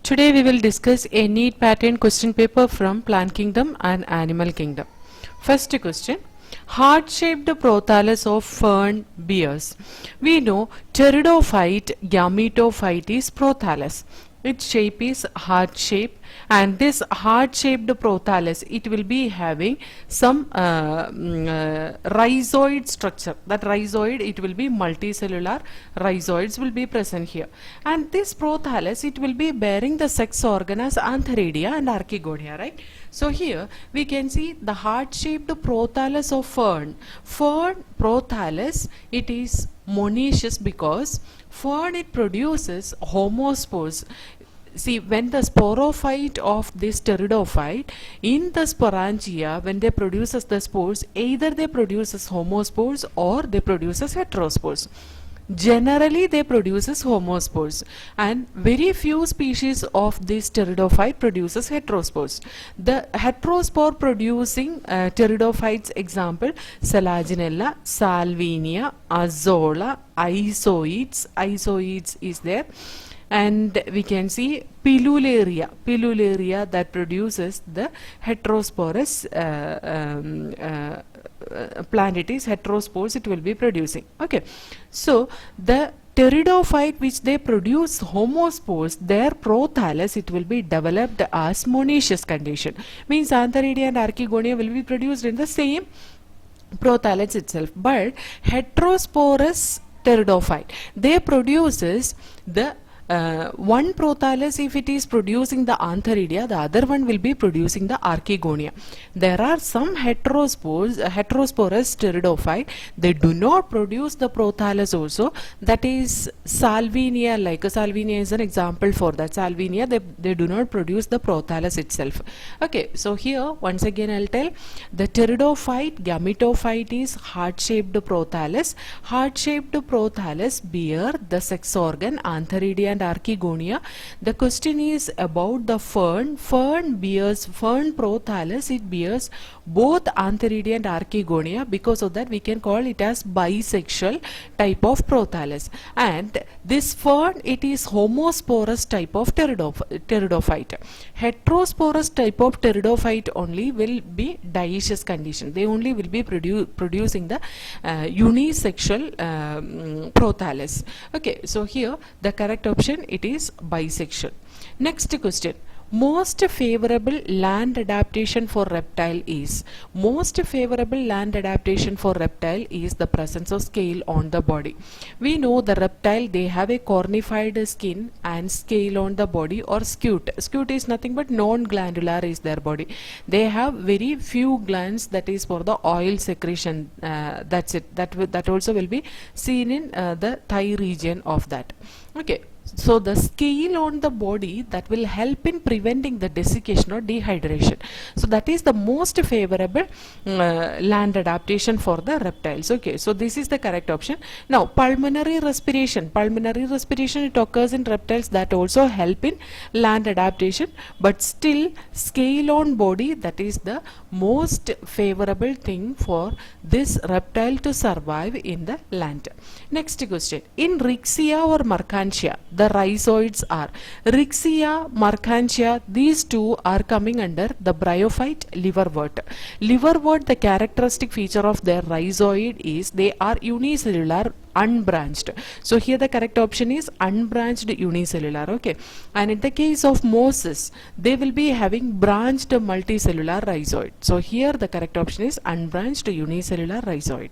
Today we will discuss a neat pattern question paper from Plant Kingdom and Animal Kingdom. First question. Heart-shaped prothallus of fern bears. We know pteridophyte, gametophyte is prothallus. Its shape is heart shape, and this heart shaped prothallus, it will be having some rhizoid structure. That rhizoid, it will be multicellular rhizoids will be present here, and this prothallus, it will be bearing the sex organ as Antheridia and Archegonia, right? So here we can see the heart shaped prothallus of fern. Fern prothallus, it is monoecious because fern, it produces homospores. See, when the sporophyte of this pteridophyte in the sporangia, when they produces the spores, either they produces homospores or they produces heterospores. Generally they produces homospores, and very few species of this pteridophyte produces heterospores. The heterospore producing pteridophytes, example Selaginella, Salvinia, Azolla, Isoids. Isoids is there, and we can see Pilularia that produces the heterosporous plant. It is heterospores it will be producing. Okay, so the pteridophyte which they produce homospores, their prothallus, it will be developed as monoecious condition. Means Antheridia and Archegonia will be produced in the same prothallus itself, but heterosporous pteridophyte, they produces the one prothallus, if it is producing the Antheridia, the other one will be producing the Archegonia. There are some heterosporous pteridophyte, they do not produce the prothallus also. That is Salvinia, like Salvinia is an example for that. Salvinia, they do not produce the prothallus itself. Okay, so here once again I'll tell, the pteridophyte, gametophyte is heart-shaped prothallus. Heart-shaped prothallus bear the sex organ Antheridia and Archegonia. The question is about the fern. Fern prothallus, it bears both Antheridia and Archegonia. Because of that we can call it as bisexual type of prothallus, and this fern, it is homosporous type of pteridophyte. Heterosporous type of pteridophyte only will be dioecious condition. They only will be producing the unisexual prothallus. Okay, so here the correct option, it is bisexual. Next question. Most favorable land adaptation for reptile is. Most favorable land adaptation for reptile is the presence of scale on the body. We know the reptile, they have a cornified skin and scale on the body, or scute. Scute is nothing but non-glandular is their body. They have very few glands, that is for the oil secretion. That's it. That also will be seen in the thigh region of that. Okay. So the scale on the body, that will help in preventing the desiccation or dehydration. So that is the most favorable land adaptation for the reptiles. Okay, so this is the correct option. Now pulmonary respiration. Pulmonary respiration, it occurs in reptiles, that also help in land adaptation, but still scale on body, that is the most favorable thing for this reptile to survive in the land. Next question. In Rixia or Mercantia, the rhizoids are Rixia, Mercantia, these two are coming under the bryophyte liverwort. Liverwort, the characteristic feature of their rhizoid is they are unicellular, unbranched. So here the correct option is unbranched unicellular. Okay, and in the case of Moses, they will be having branched multicellular rhizoid. So here the correct option is unbranched unicellular rhizoid.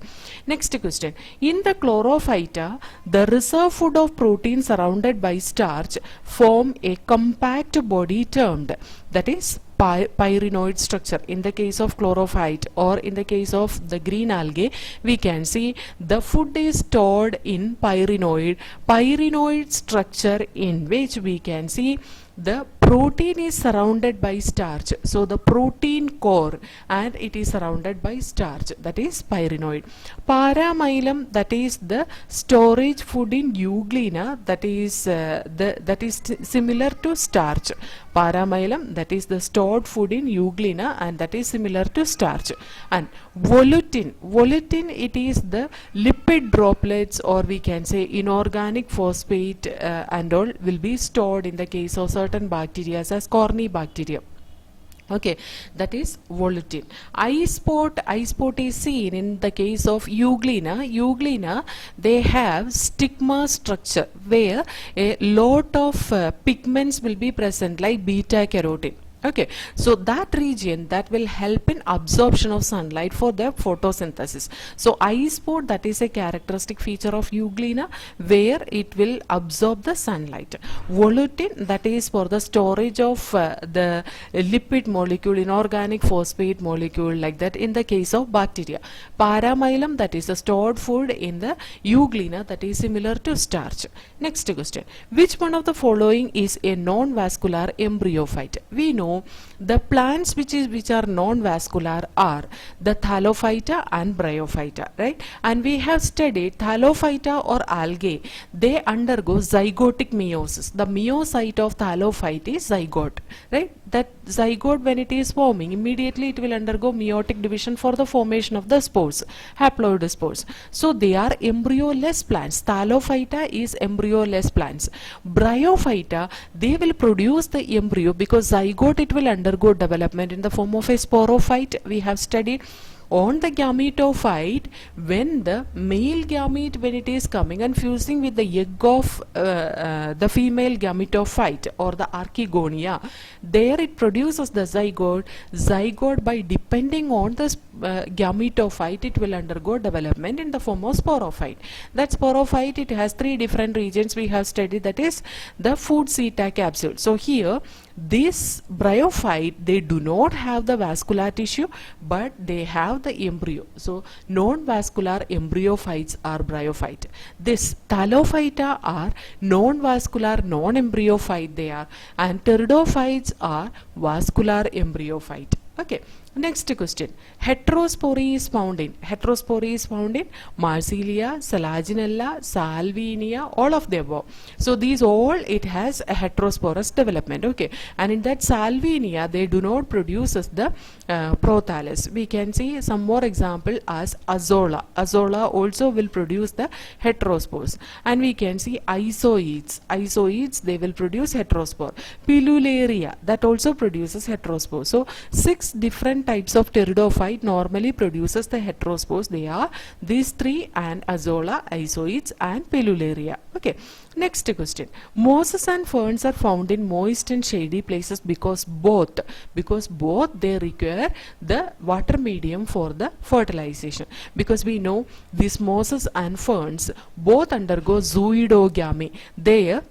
Next question. In the Chlorophyta, the reserve food of protein surrounded by starch form a compact body termed, that is pyrenoid structure. In the case of chlorophyte or in the case of the green algae, we can see the food is stored in pyrenoid structure, in which we can see the protein is surrounded by starch. So the protein core, and it is surrounded by starch, that is pyrenoid. Paramylum, that is the storage food in Euglena, that is similar to starch. Paramylum, that is the stored food in Euglena, and that is similar to starch. And volutin, it is the lipid droplets, or we can say inorganic phosphate and all will be stored in the case of certain certain bacteria as Corynebacterium. Okay, that is volutin. Eye spot is seen in the case of Euglena. Euglena, they have stigma structure where a lot of pigments will be present like beta carotene. Okay, so that region that will help in absorption of sunlight for their photosynthesis. So eye spot, that is a characteristic feature of Euglena where it will absorb the sunlight. Volutin, that is for the storage of the lipid molecule, inorganic phosphate molecule, like that in the case of bacteria. Paramylum, that is a stored food in the Euglena, that is similar to starch. Next question, which one of the following is a non-vascular embryophyte? We know the plants which are non-vascular are the Thallophyta and Bryophyta, right? And we have studied Thallophyta or algae, they undergo zygotic meiosis. The meiocyte of Thallophyte is zygote, right? That zygote, when it is forming, immediately it will undergo meiotic division for the formation of the spores, haploid spores. So they are embryoless plants. Thallophyta is embryoless plants. Bryophyta, they will produce the embryo because zygote, it will undergo development in the form of a sporophyte. We have studied on the gametophyte, when the male gamete, when it is coming and fusing with the egg of the female gametophyte or the archegonia, there it produces the zygote. Zygote, by depending on the gametophyte, it will undergo development in the form of sporophyte. That sporophyte, it has three different regions we have studied, that is the food seta capsule. So here this bryophyte, they do not have the vascular tissue, but they have the embryo. So non-vascular embryophytes are bryophyte. This Thallophyta are non-vascular, non-embryophyte they are, and pteridophytes are vascular embryophyte. Okay, next question, heterospory is found in Marsilia, Selaginella, Salvinia, all of the above. So these all, it has a heterosporous development. Okay, and in that Salvinia, they do not produce the prothallus. We can see some more example as Azolla. Azolla also will produce the heterospores, and we can see Isoids, they will produce heterospore. Pilularia, that also produces heterospore. So 6 different types of pteridophyte normally produces the heterospores. They are these three, and Azolla, Isoids, and Pilularia. Okay, next question, mosses and ferns are found in moist and shady places because both they require the water medium for the fertilization. Because we know these mosses and ferns both undergo zoidogamy. There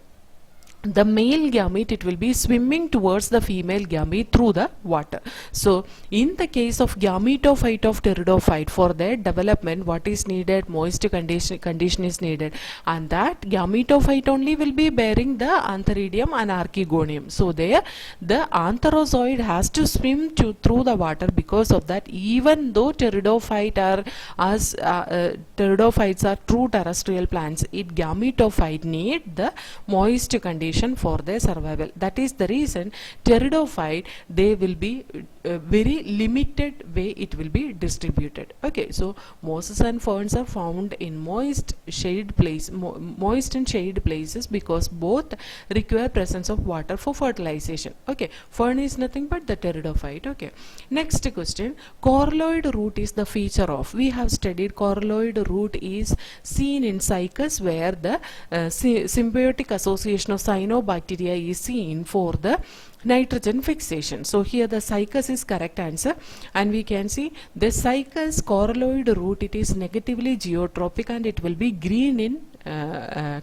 the male gamete, it will be swimming towards the female gamete through the water. So in the case of gametophyte of pteridophyte, for their development, what is needed? Moist condition is needed, and that gametophyte only will be bearing the antheridium and archegonium. So there the antherozoid has to swim through the water. Because of that, even though pteridophytes are true terrestrial plants, gametophyte need the moist condition for their survival. That is the reason pteridophyte, they will be very limited way it will be distributed. Okay, so mosses and ferns are found in moist and shaded places because both require presence of water for fertilization. Okay, fern is nothing but the pteridophyte. Okay, next question, coralloid root is the feature of. We have studied coralloid root is seen in cycas where the symbiotic association of cyanobacteria is seen for the nitrogen fixation. So here the cycas is correct answer, and we can see the cycas coralloid root, it is negatively geotropic and it will be green in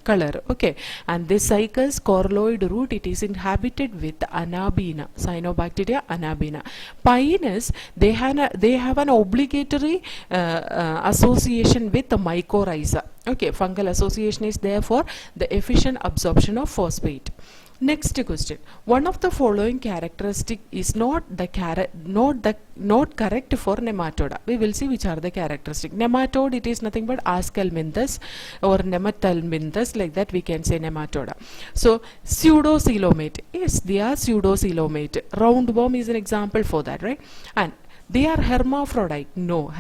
color. Okay, and this cycas coralloid root, it is inhabited with Anabina, Cyanobacteria Anabina. Pinus, they have an obligatory association with the mycorrhiza. Okay, fungal association is there for the efficient absorption of phosphate. Next question, one of the following characteristic is not correct for nematoda. We will see which are the characteristic. Nematode, it is nothing but Ascalminthus or Nemathelminthus, like that we can say nematoda. So pseudocoelomate, yes, they are pseudocoelomate. Roundworm is an example for that, right? And they are hermaphrodite. No,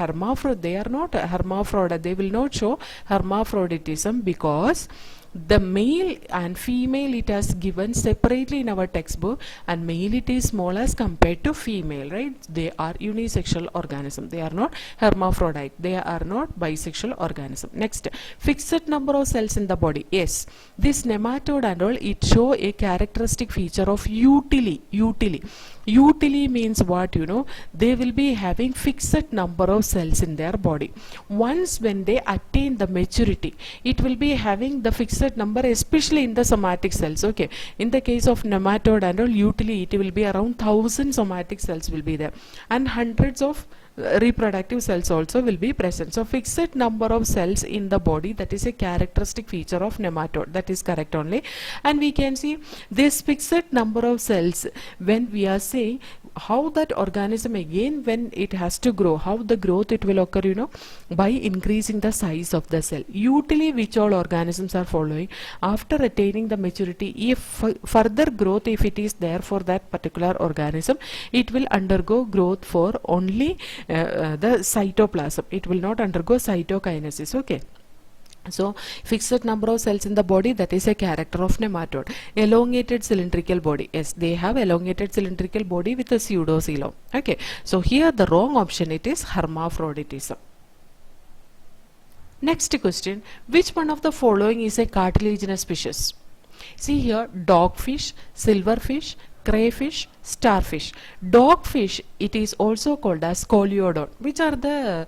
they are not hermaphrodite. They will not show hermaphroditism because the male and female it has given separately in our textbook, and male it is small as compared to female, right? They are unisexual organism, they are not hermaphrodite, they are not bisexual organism. Next, fixed number of cells in the body. Yes, this nematode and all, it show a characteristic feature of utili means what, you know, they will be having fixed number of cells in their body. Once when they attain the maturity, it will be having the fixed number, especially in the somatic cells. Okay, in the case of nematode and all, utili it will be around 1000 somatic cells will be there, and hundreds of reproductive cells also will be present. So fixed number of cells in the body, that is a characteristic feature of nematode, that is correct only. And we can see this fixed number of cells when we are saying how that organism again when it has to grow, how the growth it will occur, you know, by increasing the size of the cell. Usually which all organisms are following, after attaining the maturity, if further growth if it is there for that particular organism, it will undergo growth for only the cytoplasm, it will not undergo cytokinesis. Okay, so fixed number of cells in the body, that is a character of nematode. Elongated cylindrical body, yes, they have elongated cylindrical body with a pseudocoelom. Okay, so here the wrong option, it is hermaphroditism. Next question, which one of the following is a cartilaginous species? See here, dogfish, silverfish, crayfish, starfish. Dogfish, it is also called as scoliodon. Which are the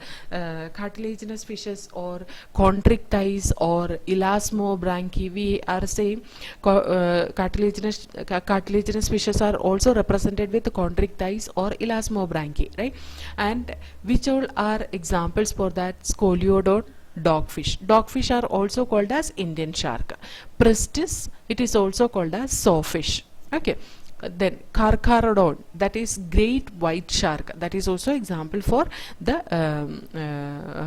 cartilaginous fishes or chondrichthyes or elasmobranchi? We are saying cartilaginous fishes are also represented with chondrichthyes or elasmobranchi, right? And which all are examples for that? Scoliodon, dogfish. Dogfish are also called as Indian shark. Pristis, it is also called as sawfish. Okay. Then Carcharodon, that is great white shark, that is also example for the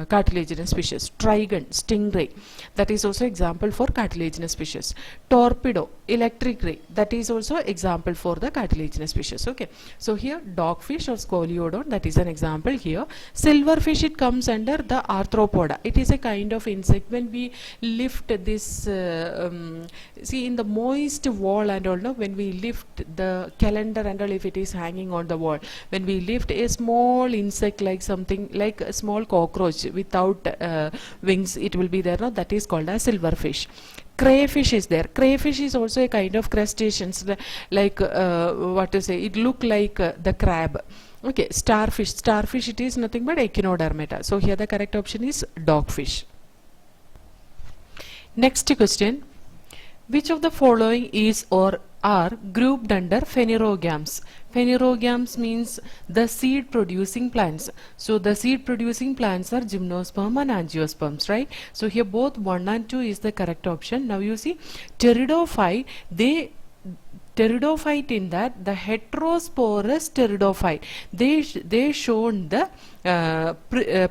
cartilaginous fishes. Trigon, stingray, that is also example for cartilaginous fishes. Torpedo, electric ray, that is also example for the cartilaginous fishes. Okay, so here dogfish or scoliodon, that is an example here. Silverfish, it comes under the arthropoda, it is a kind of insect. When we lift this see in the moist wall and all, no, when we lift the calendar and all, if it is hanging on the wall, when we lift a small insect like something like a small cockroach without wings, it will be there, no? That is called as silverfish. Crayfish is there. Crayfish is also a kind of crustaceans, like what to say, it look like the crab. Okay, starfish, it is nothing but echinodermata. So here the correct option is dogfish. Next question, which of the following is or are grouped under phanerogams? Phanerogams means the seed producing plants. So the seed producing plants are gymnosperm and angiosperms, right? So here both 1 and 2 is the correct option. Now you see pteridophyte, pteridophyte in that the heterosporous pteridophyte, they shown the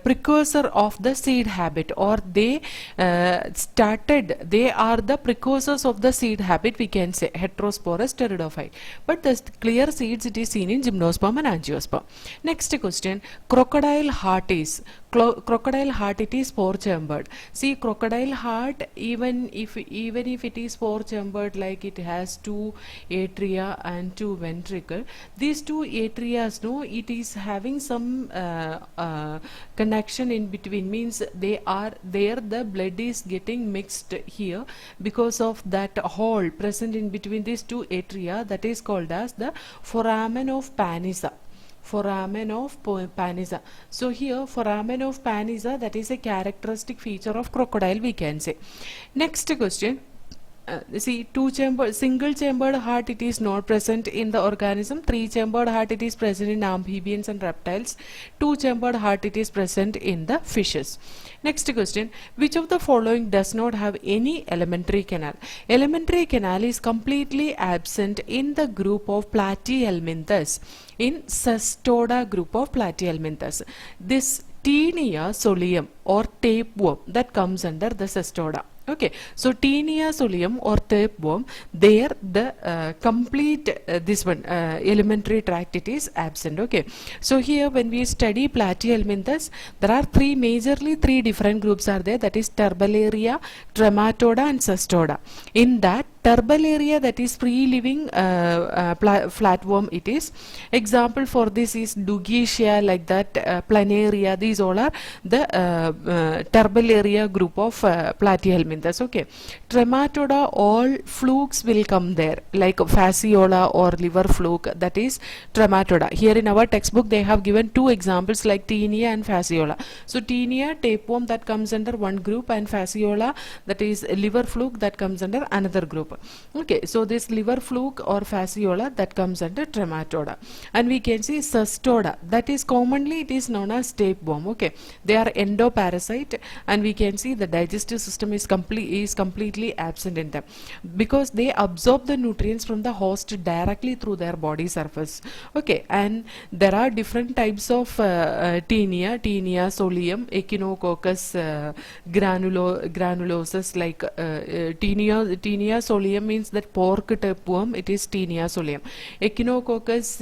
precursor of the seed habit, or they are the precursors of the seed habit, we can say heterosporous pteridophyte. But the clear seeds it is seen in gymnosperm and angiosperm. Next question, crocodile heart is it is four chambered. See, crocodile heart, even if it is four chambered, like it has 2 atria and 2 ventricle, these 2 atrias, no, it is having some connection in between, means they are there, the blood is getting mixed here because of that hole present in between these 2 atria, that is called as the foramen of Panizza. Foramen of Panizza. So here foramen of Panizza, that is a characteristic feature of crocodile, we can say. Next question, see, single chambered heart, it is not present in the organism. 3 chambered heart, it is present in amphibians and reptiles. 2 chambered heart, it is present in the fishes. Next question, which of the following does not have any elementary canal? Elementary canal is completely absent in the group of Platyhelminthes, in Cestoda group of Platyhelminthes. This Taenia soleum or tapeworm, that comes under the Cestoda. Okay, so Taenia solium or tapeworm, there the complete this one elementary tract it is absent. Okay, so here when we study Platyhelminthes, there are majorly three different groups are there, that is Turbellaria, Trematoda and Cestoda. In that Turbellaria, that is free living flatworm it is. Example for this is Dugetia, like that, Planaria, these all are the Turbellaria group of Platyhelminthes. Okay, Trematoda, all flukes will come there, like Fasciola or liver fluke, that is Trematoda. Here in our textbook they have given two examples like Taenia and Fasciola. So Taenia, tapeworm, that comes under one group, and Fasciola, that is liver fluke, that comes under another group. Okay, so this liver fluke or Fasciola, that comes under Trematoda. And we can see Cestoda, that is commonly it is known as tapeworm. Okay, they are endoparasite, and we can see the digestive system is completely absent in them, because they absorb the nutrients from the host directly through their body surface. Okay, and there are different types of Taenia, solium, Echinococcus granulosus, like Taenia solium means that pork tapeworm, it is Taenia solium. Echinococcus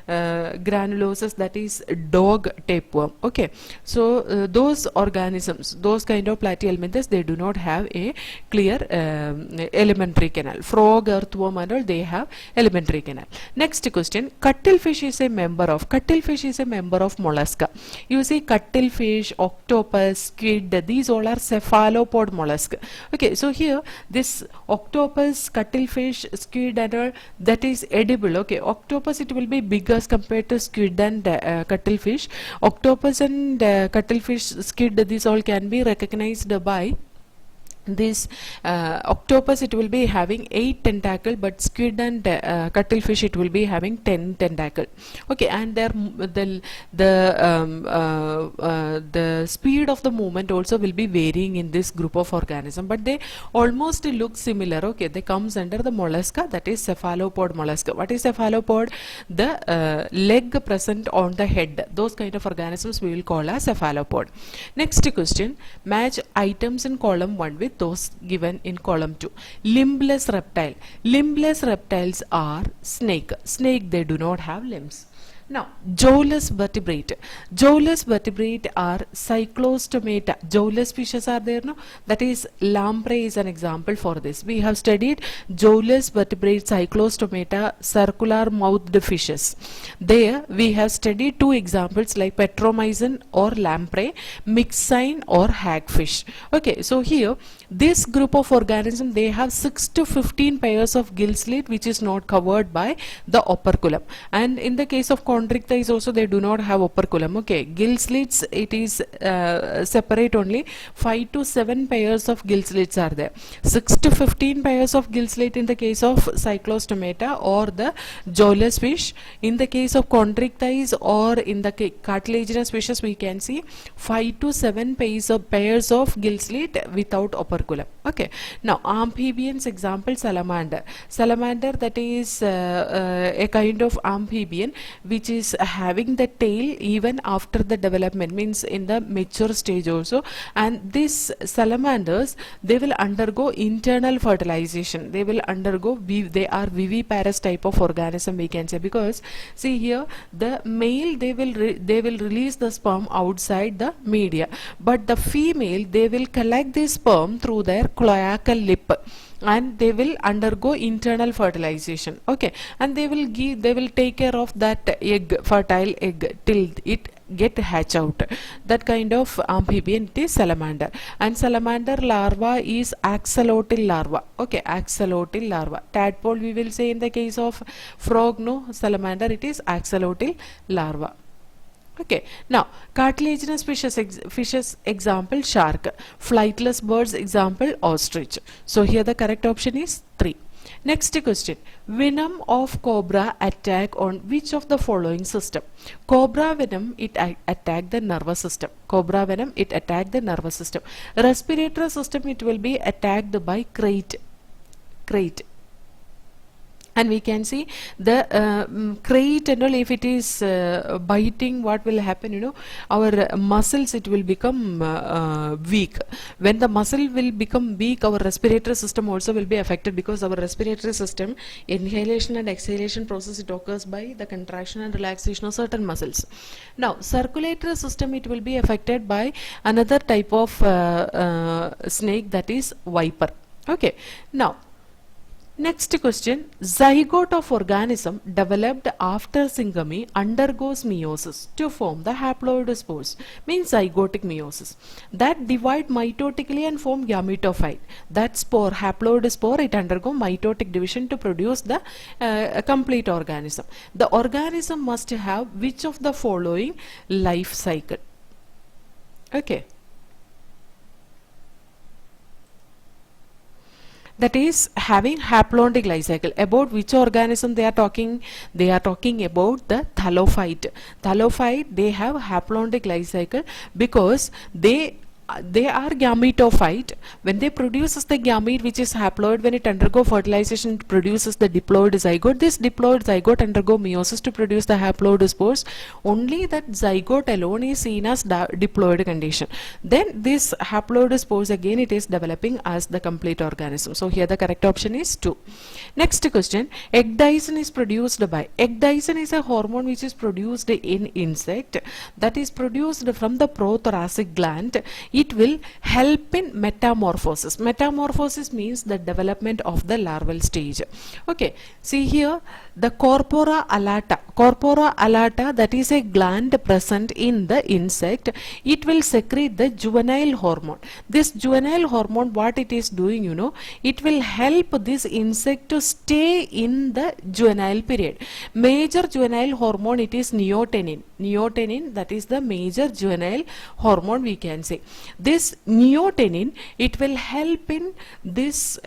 granulosus, that is dog tapeworm. Okay, so those organisms, those kind of Platyhelminthes, they do not have a clear elementary canal. Frog, earthworm and all, they have elementary canal. Next question, cuttlefish is a member of mollusca. You see cuttlefish, octopus, squid, these all are cephalopod mollusk. Okay, so here this octopus, cuttlefish, squid and all, that is edible. Okay, octopus, it will be big as compared to squid and cuttlefish. Octopus and cuttlefish, squid, these all can be recognized by this octopus, it will be having 8 tentacle, but squid and cuttlefish, it will be having 10 tentacle. Okay, and the speed of the movement also will be varying in this group of organism, but they almost look similar. Okay, they comes under the mollusca, that is cephalopod mollusca. What is cephalopod? The leg present on the head, those kind of organisms we will call as cephalopod. Next question, match items in column 1 with those given in column 2. Limbless reptile. Limbless reptiles are snake. Snake, they do not have limbs. Now, jawless vertebrate. Jawless vertebrate are cyclostomata. Jawless fishes are there, no? That is, lamprey is an example for this. We have studied jawless vertebrate, cyclostomata, circular mouthed fishes. There, we have studied two examples like petromyzin or lamprey, myxine or hagfish. Okay, so here, this group of organisms, they have 6 to 15 pairs of gill slit, which is not covered by the operculum. And in the case of chondrichthyes also, they do not have operculum. Okay, gill slits, it is separate only. 5 to 7 pairs of gill slits are there. 6 to 15 pairs of gill slit in the case of cyclostomata or the jawless fish. In the case of chondrichthyes or in the cartilaginous fishes, we can see 5 to 7 pairs of gill slit without operculum. Okay, now amphibians, example salamander. Salamander, that is a kind of amphibian which is having the tail even after the development, means in the mature stage also. And these salamanders, they will undergo internal fertilization. They will undergo, they are viviparous type of organism, we can say, because see here, the male, they will release the sperm outside the media, but the female, they will collect the sperm through their cloacal lip, and they will undergo internal fertilization. Okay, and they will take care of that fertile egg till it get hatch out. That kind of amphibian, it is salamander. And salamander larva is axolotl larva. Okay, axolotl larva. Tadpole, we will say in the case of frog, no. Salamander, it is axolotl larva. Okay, now cartilaginous fishes example shark, flightless birds example ostrich. So here the correct option is 3. Next question, venom of cobra attack on which of the following system? Cobra venom, it attack the nervous system. Cobra venom, it attack the nervous system. Respiratory system, it will be attacked by crate. and we can see the crate and all. If it is biting, what will happen, you know, our muscles, it will become weak. When the muscle will become weak, our respiratory system also will be affected, because our respiratory system, inhalation and exhalation process, it occurs by the contraction and relaxation of certain muscles. Now circulatory system, it will be affected by another type of snake, that is viper. Okay, now next question, zygote of organism developed after syngamy undergoes meiosis to form the haploid spores, means zygotic meiosis, that divide mitotically and form gametophyte. That spore, haploid spore, it undergo mitotic division to produce the complete organism. The organism must have which of the following life cycle? Okay, that is having haplodic life cycle. About which organism they are talking? They are talking about the thallophyte. Thallophyte, they have haplodic life cycle because they are gametophyte. When they produces the gamete which is haploid, when it undergo fertilization, it produces the diploid zygote. This diploid zygote undergo meiosis to produce the haploid spores. Only that zygote alone is seen as diploid condition. Then this haploid spores, again it is developing as the complete organism. So here the correct option is 2. Next question, ecdysone is produced by. Ecdysone is a hormone which is produced in insect, that is produced from the prothoracic gland. It will help in metamorphosis. Metamorphosis means the development of the larval stage. Okay, see here the corpora allata. Corpora allata, that is a gland present in the insect. It will secrete the juvenile hormone. This juvenile hormone, what it is doing, you know, it will help this insect to stay in the juvenile period. Major juvenile hormone, it is neotenin. Neotenin, that is the major juvenile hormone, we can say. This neotenin, it will help in this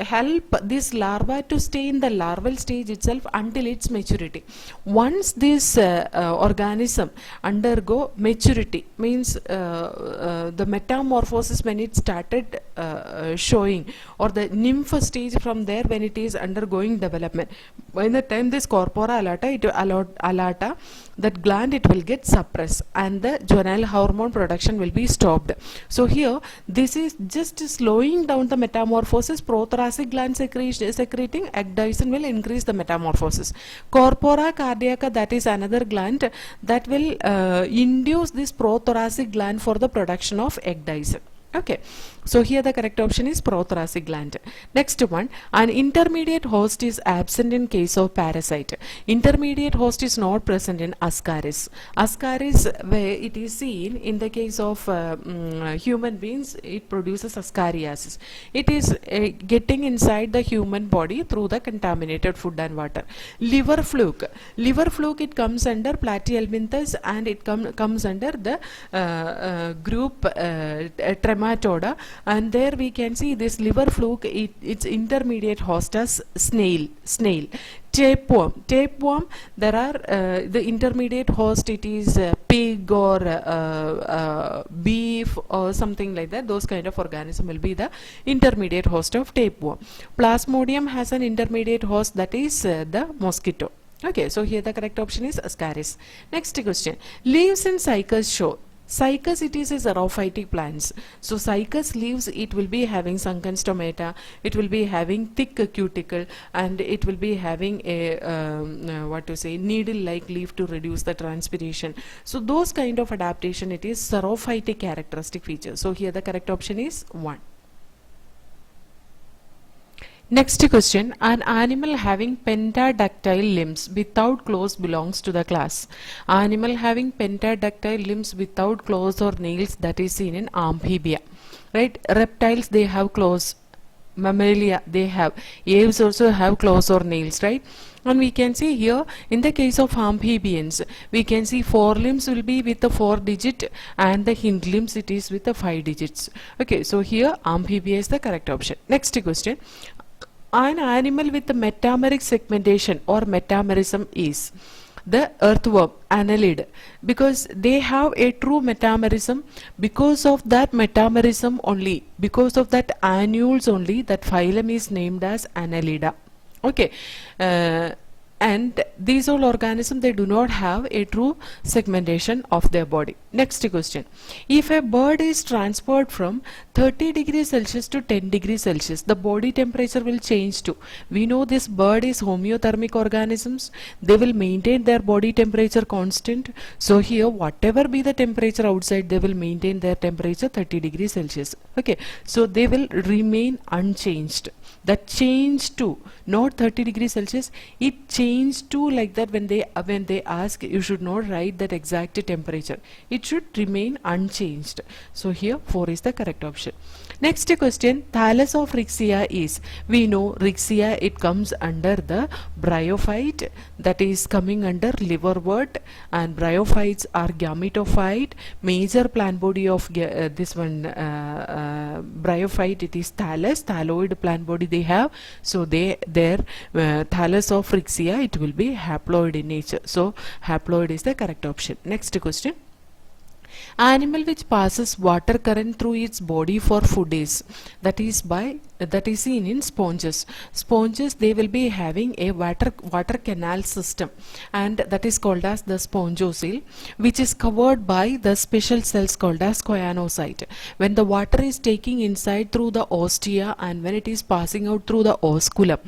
larva to stay in the larval stage itself until its maturity. Once this organism undergo maturity, means the metamorphosis, when it started showing, or the nymph stage, from there when it is undergoing development, by the time this corpora allata, that gland, it will get suppressed and the juvenile hormone production will be stopped. So here this is just slowing down the metamorphosis. Prothoracic gland secreting ecdysone will increase the metamorphosis. Corpora cardiaca, that is another gland that will induce this prothoracic gland for the production of ecdysone. Okay, so here the correct option is prothoracic gland. Next one, an intermediate host is absent in case of parasite. Intermediate host is not present in Ascaris. Ascaris, where it is seen in the case of human beings, it produces ascariasis. It is getting inside the human body through the contaminated food and water. Liver fluke. Liver fluke, it comes under Platyhelminthes, and it comes under the group Trematoda, and there we can see this liver fluke, its intermediate host as snail. Tapeworm, there are the intermediate host, it is pig or beef or something like that. Those kind of organism will be the intermediate host of tapeworm. Plasmodium has an intermediate host, that is the mosquito. Okay, so here the correct option is Ascaris. Next question, leaves in cycas show. Cycas, it is a xerophytic plants. So cycas leaves, it will be having sunken stomata, it will be having thick cuticle, and it will be having a needle-like leaf to reduce the transpiration. So those kind of adaptation, it is xerophytic characteristic feature. So here the correct option is 1. Next question, an animal having pentadactyl limbs without claws belongs to the class. Animal having pentadactyl limbs without claws or nails, that is seen in amphibia. Right? Reptiles, they have claws. Mammalia, they have. Aves also have claws or nails, right? And we can see here in the case of amphibians, we can see forelimbs will be with the 4 digit and the hind limbs, it is with the 5 digits. Okay, so here amphibia is the correct option. Next question, an animal with the metameric segmentation or metamerism is the earthworm, annelid, because they have a true metamerism. Because of that metamerism only, because of that annules only, that phylum is named as Annelida. Okay. And these all organisms, they do not have a true segmentation of their body. Next question: if a bird is transferred from 30 degrees Celsius to 10 degrees Celsius, the body temperature will change to. We know this bird is homeothermic organisms. They will maintain their body temperature constant. So here, whatever be the temperature outside, they will maintain their temperature 30 degrees Celsius. Okay, so they will remain unchanged. That change to, not 30 degrees Celsius, it changed to like that. When they ask, you should not write that exact temperature. It should remain unchanged. So here 4 is the correct option. Next question: thallus of Rixia is, we know Rixia, it comes under the bryophyte, that is coming under liverwort, and bryophytes are gametophyte. Major plant body of this one bryophyte, it is thallus, thalloid plant body they have. So their thallus of Rixia, it will be haploid in nature. So haploid is the correct option. Next question: animal which passes water current through its body for food is, that is seen in sponges. Sponges, they will be having a water canal system, and that is called as the spongocoel, which is covered by the special cells called as choanocyte. When the water is taking inside through the ostia, and when it is passing out through the osculum,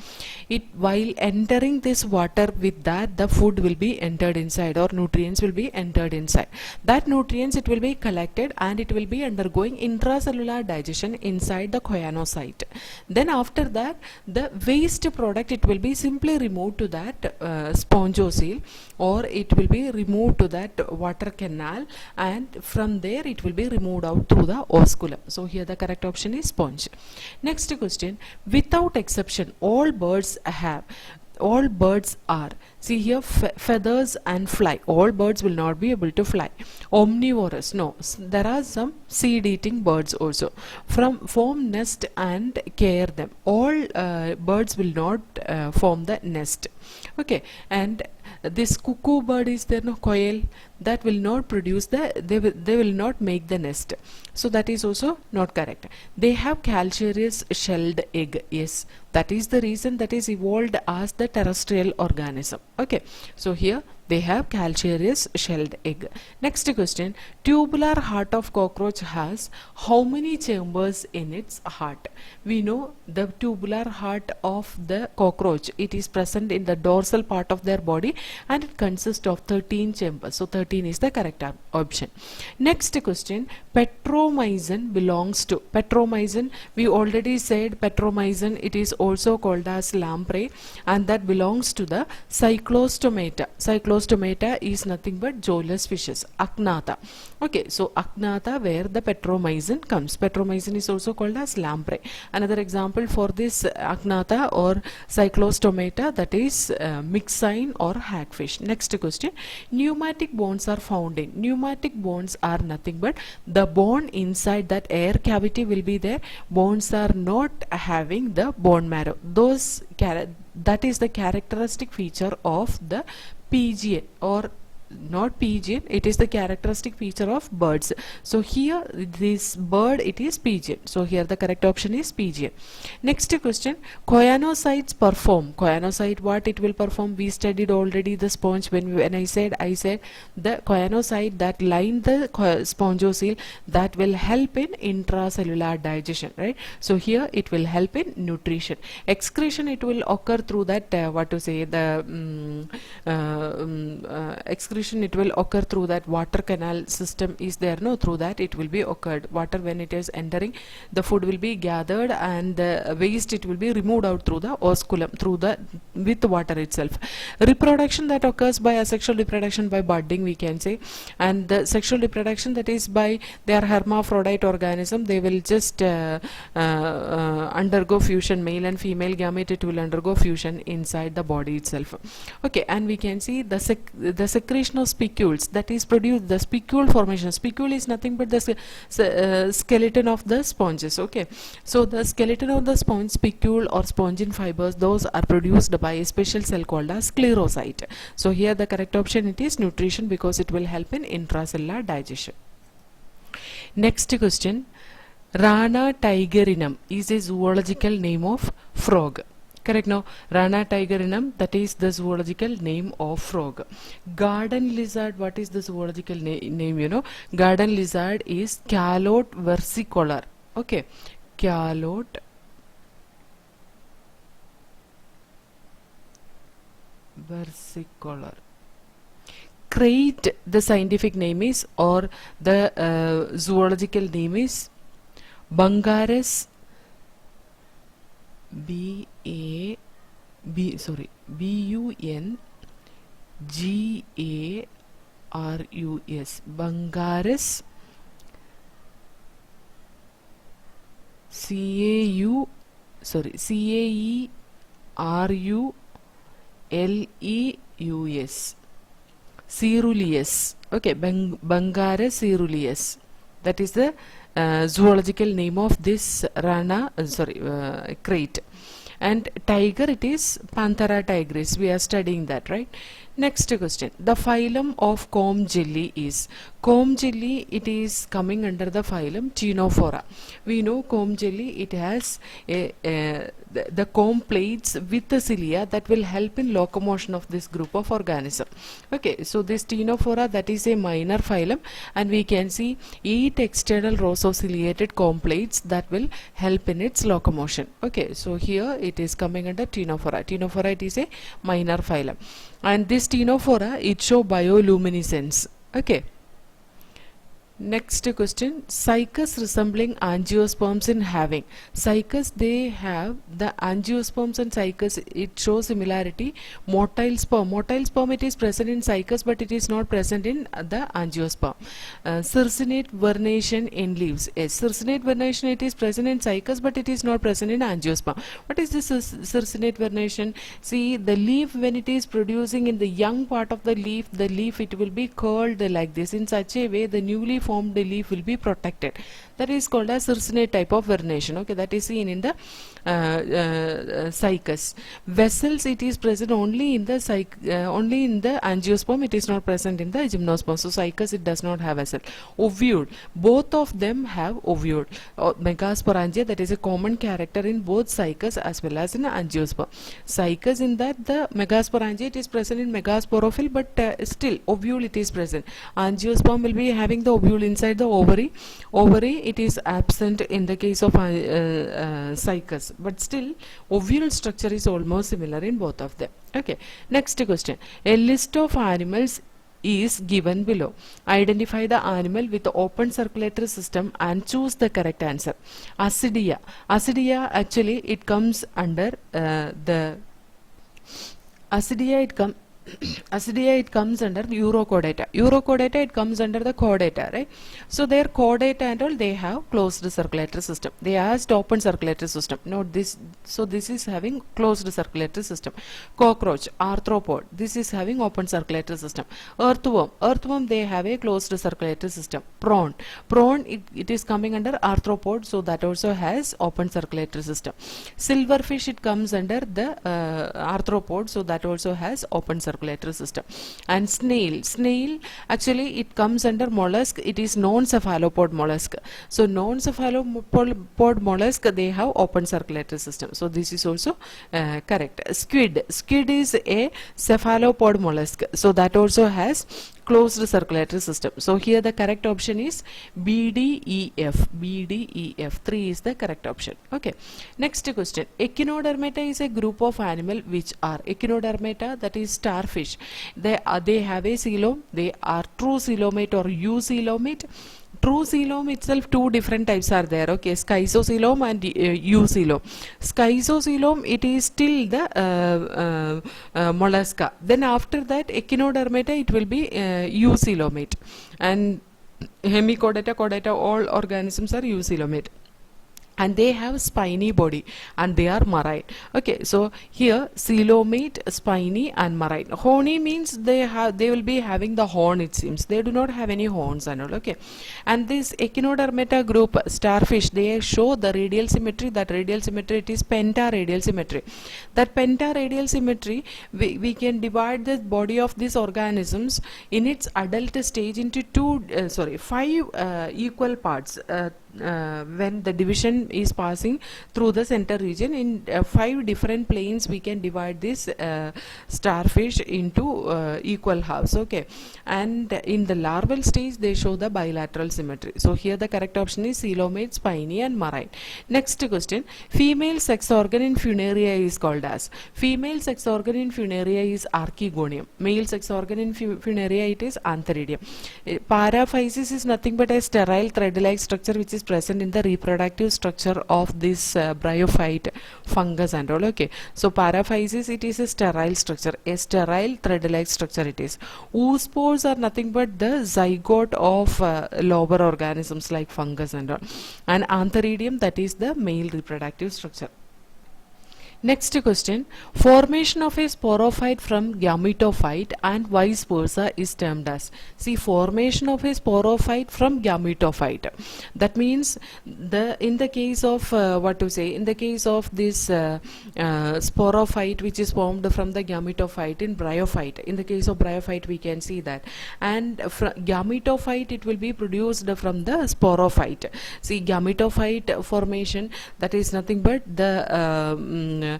it, while entering this water, with that the food will be entered inside, or nutrients will be entered inside. That nutrients, it will be collected and it will be undergoing intracellular digestion inside the choanocyte. Then after that, the waste product, it will be simply removed to that spongocoel, or it will be removed to that water canal, and from there it will be removed out through the osculum. So here the correct option is sponge. Next question: without exception, all birds are, see here, feathers and fly. All birds will not be able to fly. Omnivorous, no. There are some seed eating birds also. Form nest and care them. All birds will not form the nest. Okay, and this cuckoo bird is there, no, quail, that will not produce they will not make the nest. So that is also not correct. They have calcareous shelled egg. Yes, that is the reason that is evolved as the terrestrial organism. Okay, so here they have calcareous shelled egg. Next question: tubular heart of cockroach has how many chambers in its heart? We know the tubular heart of the cockroach, it is present in the dorsal part of their body, and it consists of 13 chambers. So 13 is the correct option. Next question: petromyzin belongs to, petromyzin, we already said petromyzin, it is also called as lamprey, and that belongs to the cyclostomata. Cyclostomata is nothing but jawless fishes. Achnata. Okay, so Achnata, where the petromyzin comes. Petromyzin is also called as lamprey. Another example for this Achnata or cyclostomata, that is myxine or hagfish. Next question: pneumatic bones are found in. Pneumatic bones are nothing but the bone inside that air cavity will be there. Bones are not having the bone marrow. That is the characteristic feature of the pigeon, or not pigeon, it is the characteristic feature of birds. So here this bird, it is pigeon. So here the correct option is pigeon. Next question: choanocytes perform. Choanocyte, what it will perform? We studied already the sponge. When I said the choanocyte that line the spongocoel, that will help in intracellular digestion, right? So here it will help in nutrition. Excretion, it will occur through that excretion, it will occur through that water canal system is there, no, through that it will be occurred. Water, when it is entering, the food will be gathered, and the waste, it will be removed out through the osculum, with the water itself. Reproduction, that occurs by asexual reproduction by budding, we can say, and the sexual reproduction, that is by their hermaphrodite organism. They will just undergo fusion, male and female gamete, it will undergo fusion inside the body itself. Okay, and we can see the secretion of spicules, that is produced, the spicule formation. Spicule is nothing but the skeleton of the sponges. Okay, so the skeleton of the sponge, spicule or spongin fibers, those are produced by a special cell called as sclerocyte. So here the correct option, it is nutrition, because it will help in intracellular digestion. Next question: Rana tigerinum is a zoological name of frog. Correct. Now Rana tigerinum, that is the zoological name of frog. Garden lizard, what is the zoological name, you know? Garden lizard is Calot versicolor. Okay, Calot versicolor. Crate, the scientific name is, or the zoological name is Bungarus Bungarus, Bungarus, Caeruleus, Caeruleus. Okay, Bungarus caeruleus. That is the zoological name of this rana, crate. And tiger, it is Panthera tigris. We are studying that, right? Next question. The phylum of comb jelly is, comb jelly, it is coming under the phylum Ctenophora. We know comb jelly, it has the comb plates with the cilia that will help in locomotion of this group of organism. Okay, so this Ctenophora, that is a minor phylum, and we can see 8 external rows of ciliated comb plates that will help in its locomotion. Okay, so here it is coming under Ctenophora. Ctenophora, it is a minor phylum, and this Ctenophora, it show bioluminescence. Okay. Next question. Cycas resembling angiosperms in having. Cycas, they have the angiosperms, and cycas, it shows similarity. Motile sperm. Motile sperm, it is present in cycas, but it is not present in the angiosperm. Circinate vernation in leaves. Yes, circinate vernation, it is present in cycas, but it is not present in angiosperm. What is this circinate vernation? See, the leaf, when it is producing in the young part of the leaf, it will be curled like this. In such a way, the newly formed leaf will be protected. That is called as circinate type of vernation. Okay, that is seen in the cycas. Vessels, it is present only in the angiosperm. It is not present in the gymnosperm. So cycas, it does not have vessel. Ovule, both of them have ovule. Megasporangia, that is a common character in both cycas as well as in angiosperm. Cycas, in that the megasporangia, it is present in megasporophyll, but still ovule, it is present. Angiosperm will be having the ovule inside the ovary. It is absent in the case of cycas, but still ovule structure is almost similar in both of them. Okay, next question. A list of animals is given below. Identify the animal with the open circulatory system and choose the correct answer. Acidia. Acidia, actually it comes under the Acidia, Acidia, it comes under Urochordata. Urochordata, it comes under the chordata, right? So their chordata and all, they have closed circulatory system. They asked open circulatory system. Note this. So this is having closed circulatory system. Cockroach, arthropod, this is having open circulatory system. Earthworm, they have a closed circulatory system. Prawn, it is coming under arthropod, so that also has open circulatory system. Silverfish, it comes under the arthropod, so that also has open circulatory system. And snail, actually it comes under mollusk. It is non-cephalopod mollusk. So non-cephalopod mollusk, they have open circulatory system. So this is also correct. Squid is a cephalopod mollusk. So that also has closed circulatory system. So here the correct option is BDEF. 3 is the correct option. Okay. Next question. Echinodermata is a group of animal which are echinodermata, that is starfish. They have a coelom. They are true coelomate or eucoelomate. True coelom itself, two different types are there. Okay, schizocoelom and eucoelom. Schizocoelom, it is still the mollusca. Then after that, echinodermata, it will be eucoelomate. And hemichordata, chordata, all organisms are eucoelomate. And they have spiny body and they are marine. Okay, so here coelomate, spiny and marine. Horny means they will be having the horn, it seems. They do not have any horns and all. Okay, and this echinodermata group, starfish, they show the radial symmetry. That radial symmetry, it is pentaradial symmetry. That pentaradial symmetry, we can divide the body of these organisms in its adult stage into 5 equal parts. when the division is passing through the center region in 5 different planes, we can divide this starfish into equal halves. Okay, and in the larval stage they show the bilateral symmetry. So here the correct option is coelomate, spiny and marine. Next question, female sex organ in funaria is called as, female sex organ in funaria is archegonium, male sex organ in funaria it is antheridium. Paraphysis is nothing but a sterile thread-like structure which is present in the reproductive structure of this bryophyte fungus and all. Okay, so paraphysis, it is a sterile structure, a sterile thread-like structure it is. Oospores are nothing but the zygote of lower organisms like fungus and all, and antheridium, that is the male reproductive structure. Next question, formation of a sporophyte from gametophyte and vice versa is termed as. See, formation of a sporophyte from gametophyte. That means in the case of in the case of this sporophyte which is formed from the gametophyte in bryophyte. In the case of bryophyte we can see that, and gametophyte it will be produced from the sporophyte. See, gametophyte formation, that is nothing but the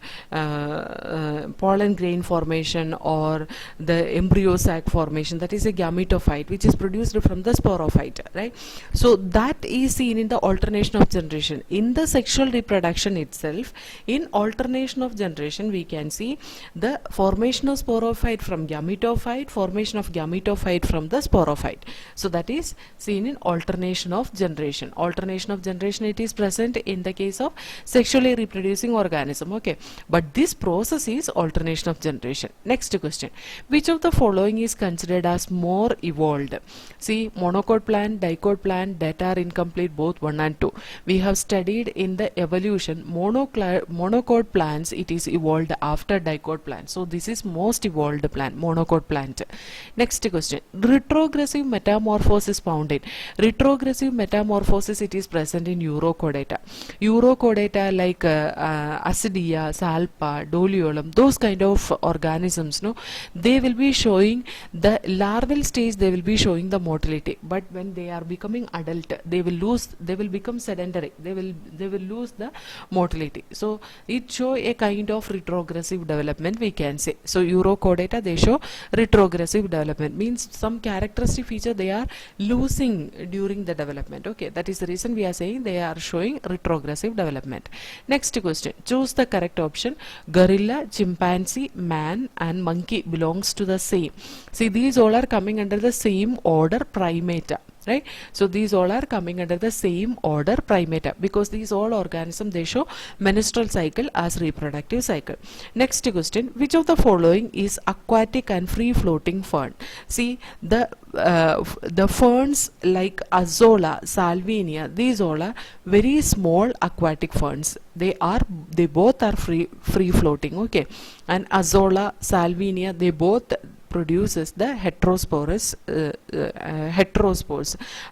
pollen grain formation or the embryo sac formation, that is a gametophyte which is produced from the sporophyte, right? So that is seen in the alternation of generation. In the sexual reproduction itself, in alternation of generation we can see the formation of sporophyte from gametophyte, formation of gametophyte from the sporophyte. So that is seen in alternation of generation. Alternation of generation, it is present in the case of sexually reproducing organism. Okay, but this process is alternation of generation. Next question, which of the following is considered as more evolved? See, monocot plant, dicot plant, that are incomplete, both 1 and 2. We have studied in the evolution monocot plants, it is evolved after dicot plant. So this is most evolved plant, monocot plant. Next question, retrogressive metamorphosis found in. Retrogressive metamorphosis, it is present in Urochordata. Urochordata like Acidia, Salpa, Doliolum, those kind of organisms, no, they will be showing the larval stage, they will be showing the motility, but when they are becoming adult, they will become sedentary, they will lose the motility. So it show a kind of retrogressive development, we can say. So Urochordata, they show retrogressive development, means some characteristic feature they are losing during the development. Okay, that is the reason we are saying they are showing retrogressive development. Next question, choose the correct option. Gorilla, chimpanzee, man and monkey belongs to the same. See, these all are coming under the same order, Primata, right? So these all are coming under the same order, Primata, because these all organisms, they show menstrual cycle as reproductive cycle. Next question, which of the following is aquatic and free floating fern? See, the ferns like Azolla, Salvinia, these all are very small aquatic ferns. They both are free floating. Okay, and Azolla, Salvinia, they both produces the heterospores,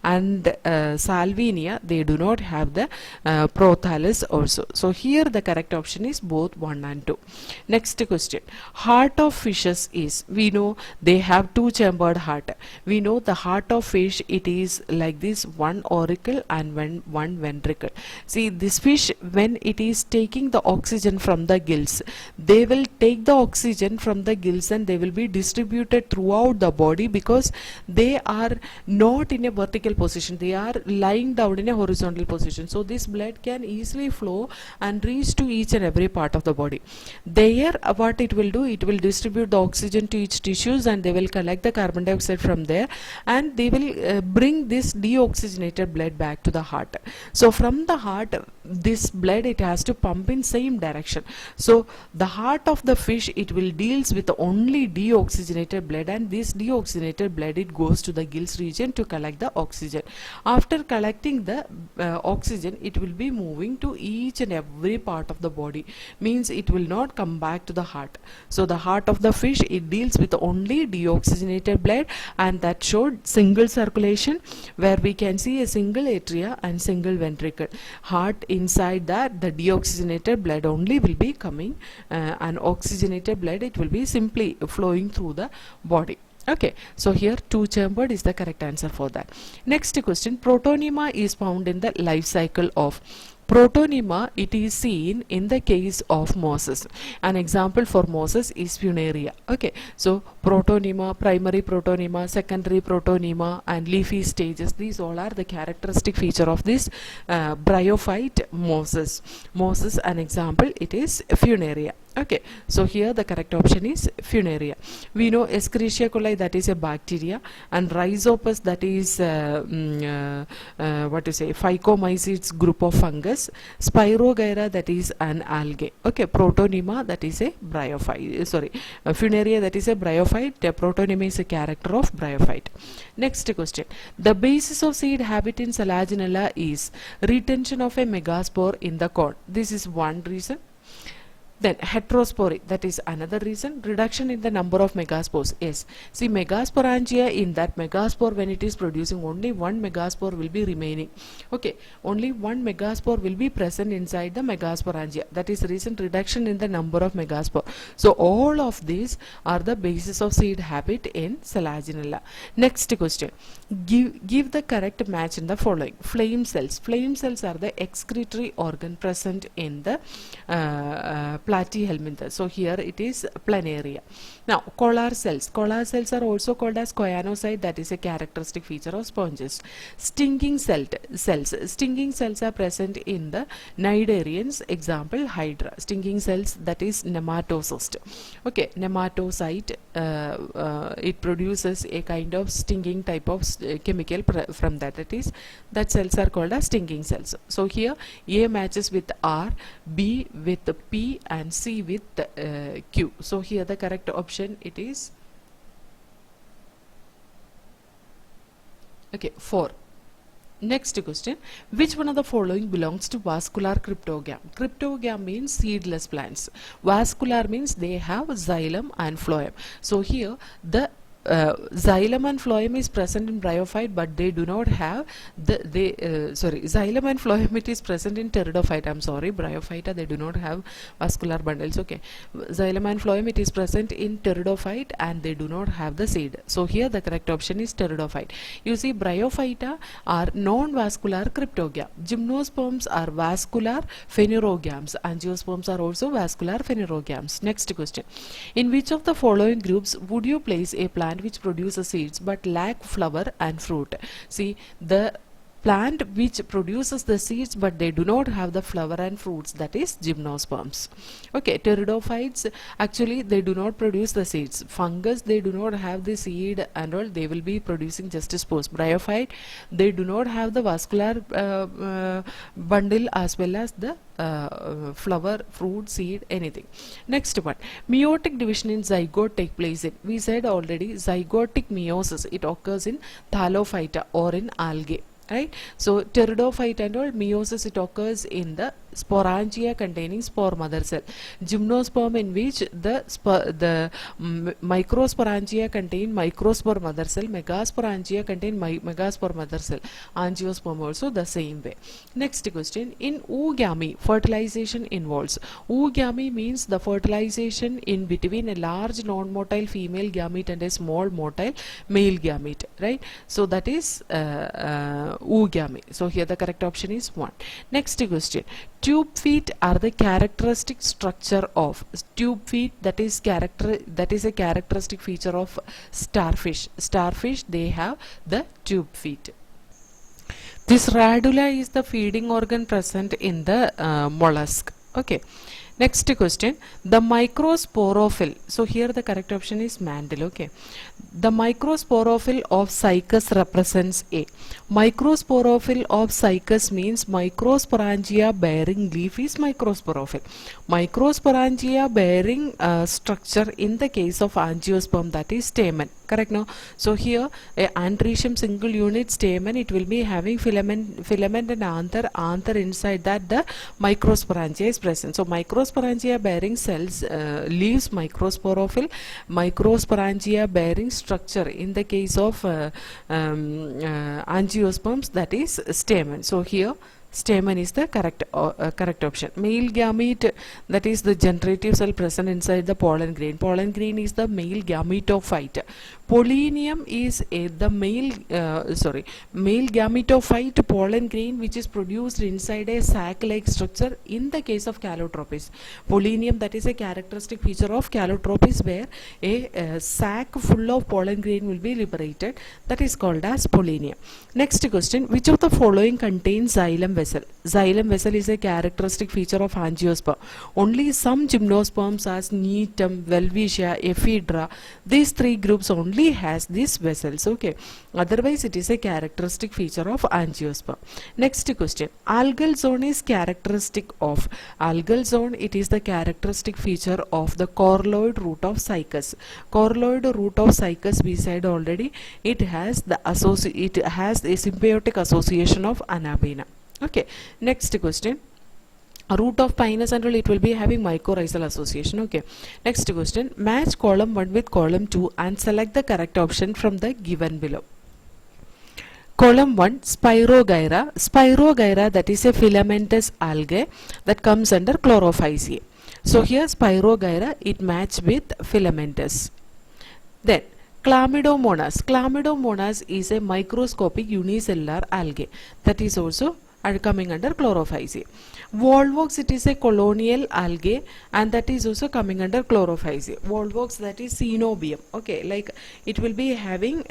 and Salvinia, they do not have the prothallus also. So here the correct option is both 1 and 2. Next question, heart of fishes is, we know they have 2-chambered heart. We know the heart of fish, it is like this, one auricle and one ventricle. See, this fish, when it is taking the oxygen from the gills, they will take the oxygen from the gills and they will be distributed throughout the body, because they are not in a vertical position, they are lying down in a horizontal position. So this blood can easily flow and reach to each and every part of the body. There, what it will do, it will distribute the oxygen to each tissues and they will collect the carbon dioxide from there, and they will bring this deoxygenated blood back to the heart. So from the heart, this blood, it has to pump in same direction. So the heart of the fish, it will deals with only deoxygenated blood, and this deoxygenated blood, it goes to the gills region to collect the oxygen. After collecting the oxygen, it will be moving to each and every part of the body, means it will not come back to the heart. So the heart of the fish, it deals with only deoxygenated blood, and that showed single circulation, where we can see a single atria and single ventricle. Heart, inside that, the deoxygenated blood only will be coming, and oxygenated blood, it will be simply flowing through the body. Okay, so here two-chambered is the correct answer for that. Next question, Protonema is found in the life cycle of Protonema. It is seen in the case of mosses. An example for mosses is Funaria. Okay, so Protonema, primary Protonema, secondary Protonema, and leafy stages. These all are the characteristic feature of this bryophyte mosses. Mosses, an example, it is Funaria. Okay, so here the correct option is Funaria. We know Escherichia coli, that is a bacteria, and Rhizopus, that is what to say, Phycomycetes group of fungus. Spirogyra, that is an algae. Okay, Protonema, that is a bryophyte. Funaria, that is a bryophyte. Protonema is a character of bryophyte. Next question, the basis of seed habit in Selaginella is retention of a megaspore in the corn. This is one reason. Then heterospory, that is another reason. Reduction in the number of megaspores. Yes, see, megasporangia, in that megaspore, when it is producing, only one megaspore will be remaining. Okay, only one megaspore will be present inside the megasporangia. That is reason, reduction in the number of megaspore. So all of these are the basis of seed habit in Selaginella. Next question, give the correct match in the following. Flame cells. Flame cells are the excretory organ present in the platyhelminthes. So here it is planaria. Now collar cells. Collar cells are also called as choanocyte. That is a characteristic feature of sponges. Stinging cells. Stinging cells are present in the cnidarians. Example, Hydra. Stinging cells, that is nematocyst. Okay, nematocyte. It produces a kind of stinging type of chemical from that. That cells are called as stinging cells. So here A matches with R, B with P, and C with Q. So here the correct option, it is okay, 4. Next question, which one of the following belongs to vascular cryptogam? Cryptogam means seedless plants. Vascular means they have xylem and phloem. So here the xylem and phloem is present in bryophyte, but they do not have xylem and phloem, it is present in pteridophyte. I'm sorry, bryophyta, they do not have vascular bundles. Okay, xylem and phloem, it is present in pteridophyte, and they do not have the seed. So here the correct option is pteridophyte. You see, bryophyta are non-vascular cryptogam. Gymnosperms are vascular phanerogams. Angiosperms are also vascular phanerogams. Next question, in which of the following groups would you place a plant which produces seeds but lack flower and fruit? See, the plant which produces the seeds but they do not have the flower and fruits, that is gymnosperms. Okay, pteridophytes, actually they do not produce the seeds. Fungus, they do not have the seed and all, they will be producing just spores. Bryophyte, they do not have the vascular bundle as well as the flower, fruit, seed, anything. Next one, meiotic division in zygote take place in, we said already, zygotic meiosis, it occurs in Thallophyta or in algae. Right, so pteridophyte and all, meiosis, it occurs in the sporangia containing spore mother cell. Gymnosperm, in which the microsporangia contain microspore mother cell. Megasporangia contain megaspore mother cell. Angiosperm also the same way. Next question, in oogamy, fertilization involves. Oogamy means the fertilization in between a large non-motile female gamete and a small motile male gamete. Right, so that is oogamy. So here the correct option is 1. Next question, tube feet are the characteristic structure of tube feet, that is a characteristic feature of starfish. Starfish, they have the tube feet. This radula is the feeding organ present in the mollusk. Okay, next question, the microsporophyll. So here the correct option is mantle. Okay, the microsporophyll of Cycas represents A. Microsporophyll of Cycas means microsporangia bearing leaf is microsporophyll. Microsporangia bearing structure in the case of angiosperm, that is stamen. Correct now? So here a androecium single unit stamen, it will be having filament and anther inside that the microsporangia is present. So microsporangia bearing cells leaves microsporophyll. Microsporangia bearing structure in the case of angiosperms, that is stamen. So here Stamen is the correct option. Male gamete, that is the generative cell present inside the pollen grain. Pollen grain is the male gametophyte. Pollinium is the male gametophyte pollen grain which is produced inside a sac-like structure in the case of Calotropis. Pollinium, that is a characteristic feature of Calotropis where a sac full of pollen grain will be liberated. That is called as pollinium. Next question, which of the following contains xylem vessel? Xylem vessel is a characteristic feature of angiosperm. Only some gymnosperms as Neatum, Welwitschia, Ephedra, these three groups only has these vessels. Okay, otherwise it is a characteristic feature of angiosperm. Next question, algal zone is characteristic of it is the characteristic feature of the coraloid root of Cycas. Coraloid root of Cycas, we said already, it has a symbiotic association of Anabaena. Okay, next question, root of Pinus and all, it will be having mycorrhizal association. Okay, next question, match column 1 with column 2 and select the correct option from the given below. Column 1, Spirogyra. Spirogyra, that is a filamentous algae that comes under Chlorophyceae. So here Spirogyra, it match with filamentous. Then Chlamydomonas. Chlamydomonas is a microscopic unicellular algae that is also coming under Chlorophyceae. Volvox, it is a colonial algae and that is also coming under Chlorophyceae. Volvox, that is Cenobium. Okay, like it will be having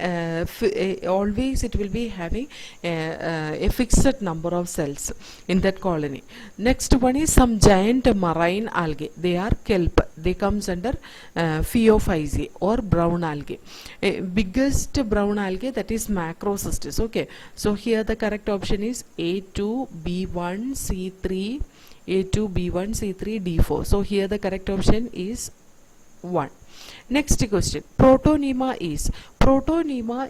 always it will be having a fixed number of cells in that colony. Next one is some giant marine algae. They are kelp. They comes under Phaeophyceae or brown algae. Biggest brown algae, that is Macrocystis. Okay, so here the correct option is A2B1 C3 A2B1 C3 D4. So here the correct option is 1. Next question, Protonema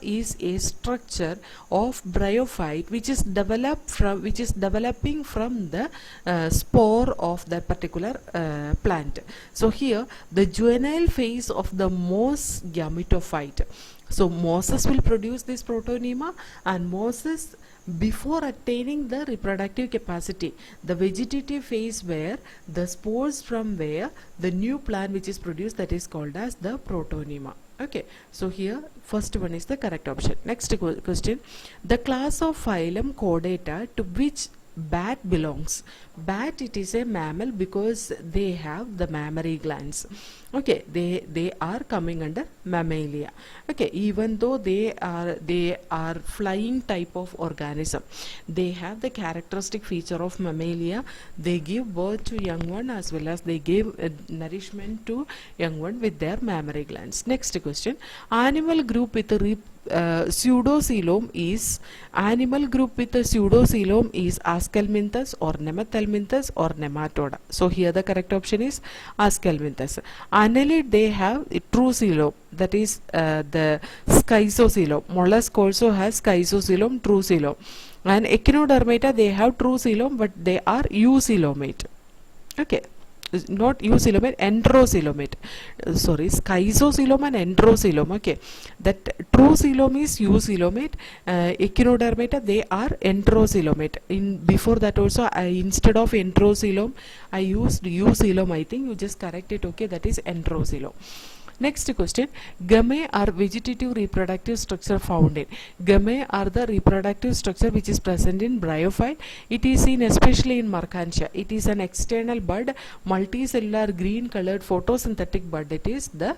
is a structure of bryophyte which is developing from the spore of that particular plant. So here the juvenile phase of the moss gametophyte. So mosses will produce this Protonema, and mosses, before attaining the reproductive capacity, the vegetative phase where the spores from where the new plant which is produced, that is called as the Protonema. Okay, so here first one is the correct option. Next question, the class of phylum Chordata to which bat belongs. Bat, it is a mammal because they have the mammary glands. Okay, they are coming under Mammalia. Okay, even though they are flying type of organism, they have the characteristic feature of Mammalia. They give birth to young one as well as they give nourishment to young one with their mammary glands. Next question, animal group with a pseudocoelom is Aschelminthes or Nemathelminthes or Nematoda. So here the correct option is Aschelminthes. Annelid, they have true coelom, that is the schizocoelom. Mollusk also has schizocoelom, true coelom. And Echinodermata, they have true coelom but they are eucoelomate. Okay, not eucoelomate, enterocoelomate. Sorry, schizocoelom and enterocoelom. Okay, that true coelom is eucoelomate. Echinodermata, they are enterocoelomate. Before that also, instead of enterocoelom, I used eucoelom. I think you just correct it. Okay, that is enterocoelom. Next question, Gamma are vegetative reproductive structure found in. Gamma are the reproductive structure which is present in bryophyte. It is seen especially in Mercantia. It is an external bud, multicellular green colored photosynthetic bud. It is the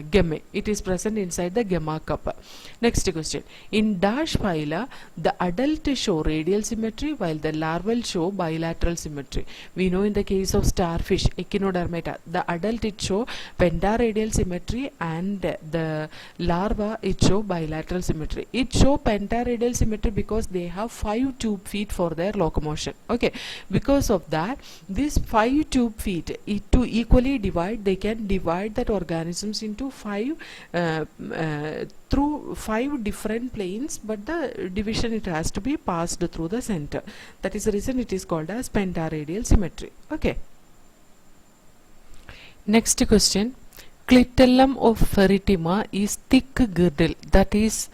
Gamma. It is present inside the Gamma cup. Next question, in dash phyla, the adult show radial symmetry while the larval show bilateral symmetry. We know in the case of starfish, Echinodermata, the adult it show pentaradial symmetry and the larva it show bilateral symmetry. It show pentaradial symmetry because they have 5 tube feet for their locomotion. Okay, because of that, these 5 tube feet, to equally divide, they can divide that organisms into 5 through 5 different planes, but the division it has to be passed through the center. That is the reason it is called as pentaradial symmetry. Okay, next question, Clitellum of Ferritima is thick girdle that is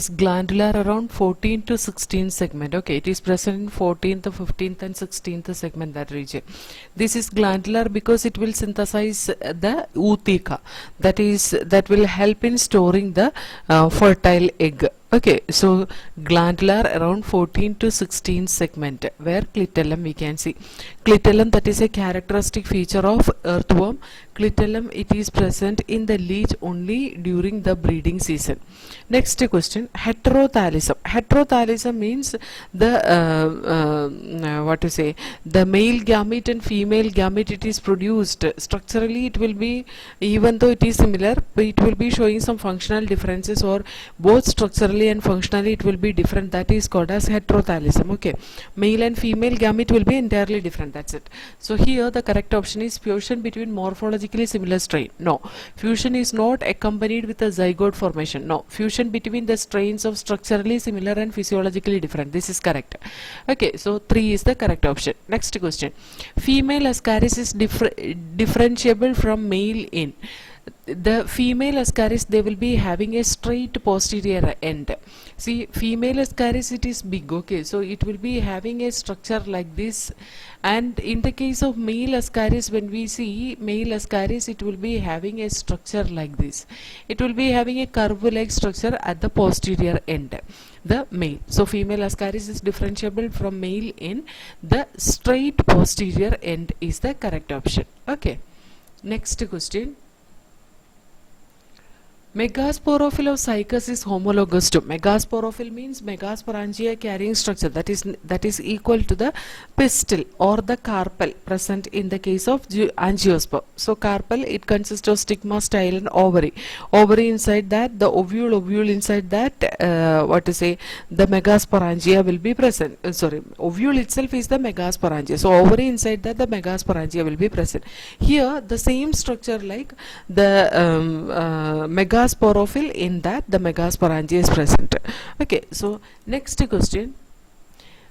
glandular around 14 to 16 segment. Okay, it is present in 14th, 15th and 16th segment, that region. This is glandular because it will synthesize the ootheca, that will help in storing the fertile egg. Okay, so glandular around 14 to 16 segment, where clitellum we can see. Clitellum, that is a characteristic feature of earthworm. Clitellum, it is present in the leech only during the breeding season. Next question, heterothalism. Heterothalism means the the male gamete and female gamete, it is produced structurally. It will be, even though it is similar, but it will be showing some functional differences, or both structurally and functionally it will be different. That is called as heterothalism. Okay, male and female gamete will be entirely different. That's it. So here the correct option is fusion between morphologically similar strain. No, fusion is not accompanied with a zygote formation. No, fusion between the strains of structurally similar and physiologically different. This is correct. Okay, so 3 is the correct option. Next question, female ascaris is differentiable from male in. The female ascaris, they will be having a straight posterior end. See, female ascaris, it is big. Okay, so it will be having a structure like this, and in the case of male ascaris, when we see male ascaris, it will be having a structure like this. It will be having a curve like structure at the posterior end, the male. So female ascaris is differentiable from male in the straight posterior end is the correct option. Okay, next question, megasporophyle of Cycas is homologous to. Megasporophyle means megasporangia carrying structure that is equal to the pistil or the carpel present in the case of angiosperm. So carpel, it consists of stigma, style and ovary. Ovary inside that, the ovule inside that, the megasporangia will be present. Ovule itself is the megasporangia. So ovary inside that, the megasporangia will be present. Here the same structure like the megasporophyle, in that the megasporangia is present. Okay, so next question,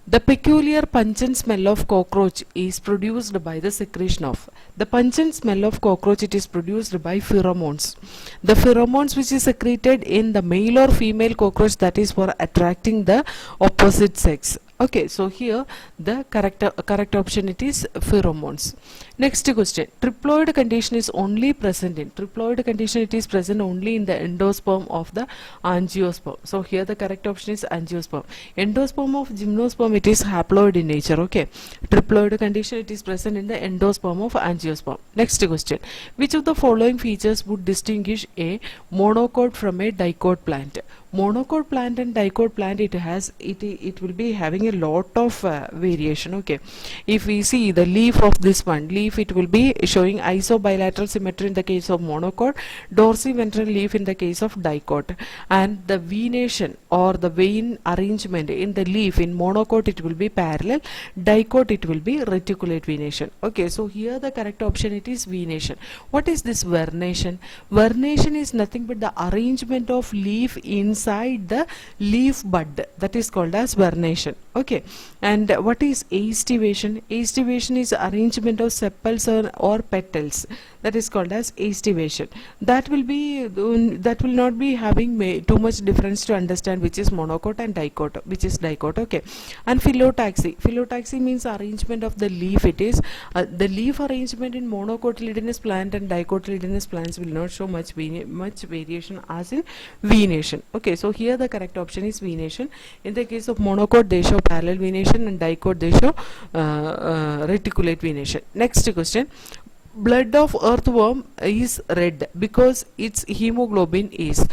the peculiar pungent smell of cockroach is produced by the secretion of. The pungent smell of cockroach, it is produced by pheromones. The pheromones which is secreted in the male or female cockroach, that is for attracting the opposite sex. Okay, so here the correct option, it is pheromones. Next question, triploid condition is only present in. Triploid condition, it is present only in the endosperm of the angiosperm. So here the correct option is angiosperm. Endosperm of gymnosperm, it is haploid in nature. Okay, triploid condition, it is present in the endosperm of angiosperm. Next question, which of the following features would distinguish a monocot from a dicot plant? Monocot plant and dicot plant, it will be having a lot of variation. Okay, if we see the leaf of this one, it will be showing isobilateral symmetry in the case of monocot, dorsiventral leaf in the case of dicot, and the venation or the vein arrangement in the leaf in monocot, it will be parallel, dicot it will be reticulate venation. Okay, so here the correct option, it is venation. What is this vernation? Vernation is nothing but the arrangement of leaf inside the leaf bud, that is called as vernation. Okay, and what is aestivation? Aestivation is arrangement of sepals or petals, that is called as aestivation. That will not be having too much difference to understand which is monocot and dicot, which is dicot. Okay, and phyllotaxy means arrangement of the leaf. It is the leaf arrangement in monocotyledonous plant and dicotyledonous plants will not show much variation as in venation. Okay, so here the correct option is venation. In the case of monocot, they show parallel venation, and dicot they show reticulate venation. Next question, blood of earthworm is red because its hemoglobin is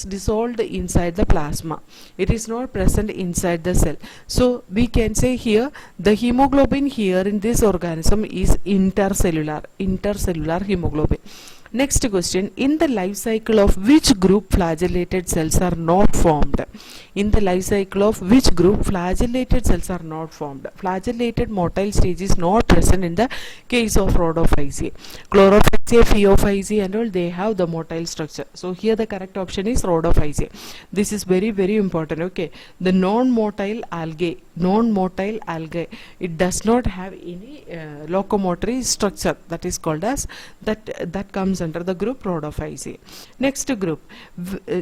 dissolved inside the plasma. It is not present inside the cell. So we can say here the hemoglobin here in this organism is intercellular hemoglobin. Next question, in the life cycle of which group flagellated cells are not formed? In the life cycle of which group flagellated cells are not formed? Flagellated motile stage is not present in the case of Rhodophyceae. Chlorophyll say Phaeophyceae and all, they have the motile structure. So here the correct option is Rhodophyceae. This is very very important. Okay, the non-motile algae, it does not have any locomotory structure, that is called as that comes under the group Rhodophyceae. Next group,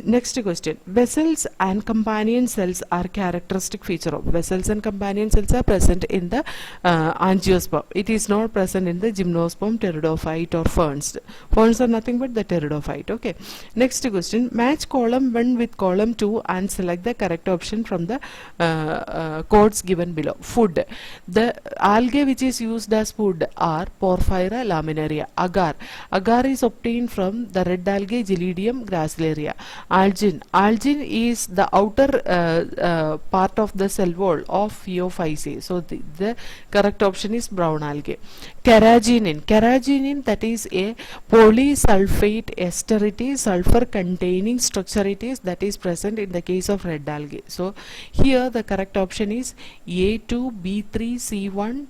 next question. Vessels and companion cells are characteristic feature of. Vessels and companion cells are present in the angiosperm. It is not present in the gymnosperm, pteridophyte or ferns. Ferns are nothing but the pteridophyte. Okay. Next question. Match column 1 with column 2 and select the correct option from the codes given below. Food. The algae which is used as food are Porphyra laminaria. Agar. Agar is obtained from the red algae Gelidium gracilaria. Algin. Algin is the outer part of the cell wall of Phaeophyceae. So the correct option is brown algae. Carrageenan. Carrageenan, that is a polysulfate ester. It is sulfur containing structure. It is that is present in the case of red algae. So here the correct option is A2B3C1,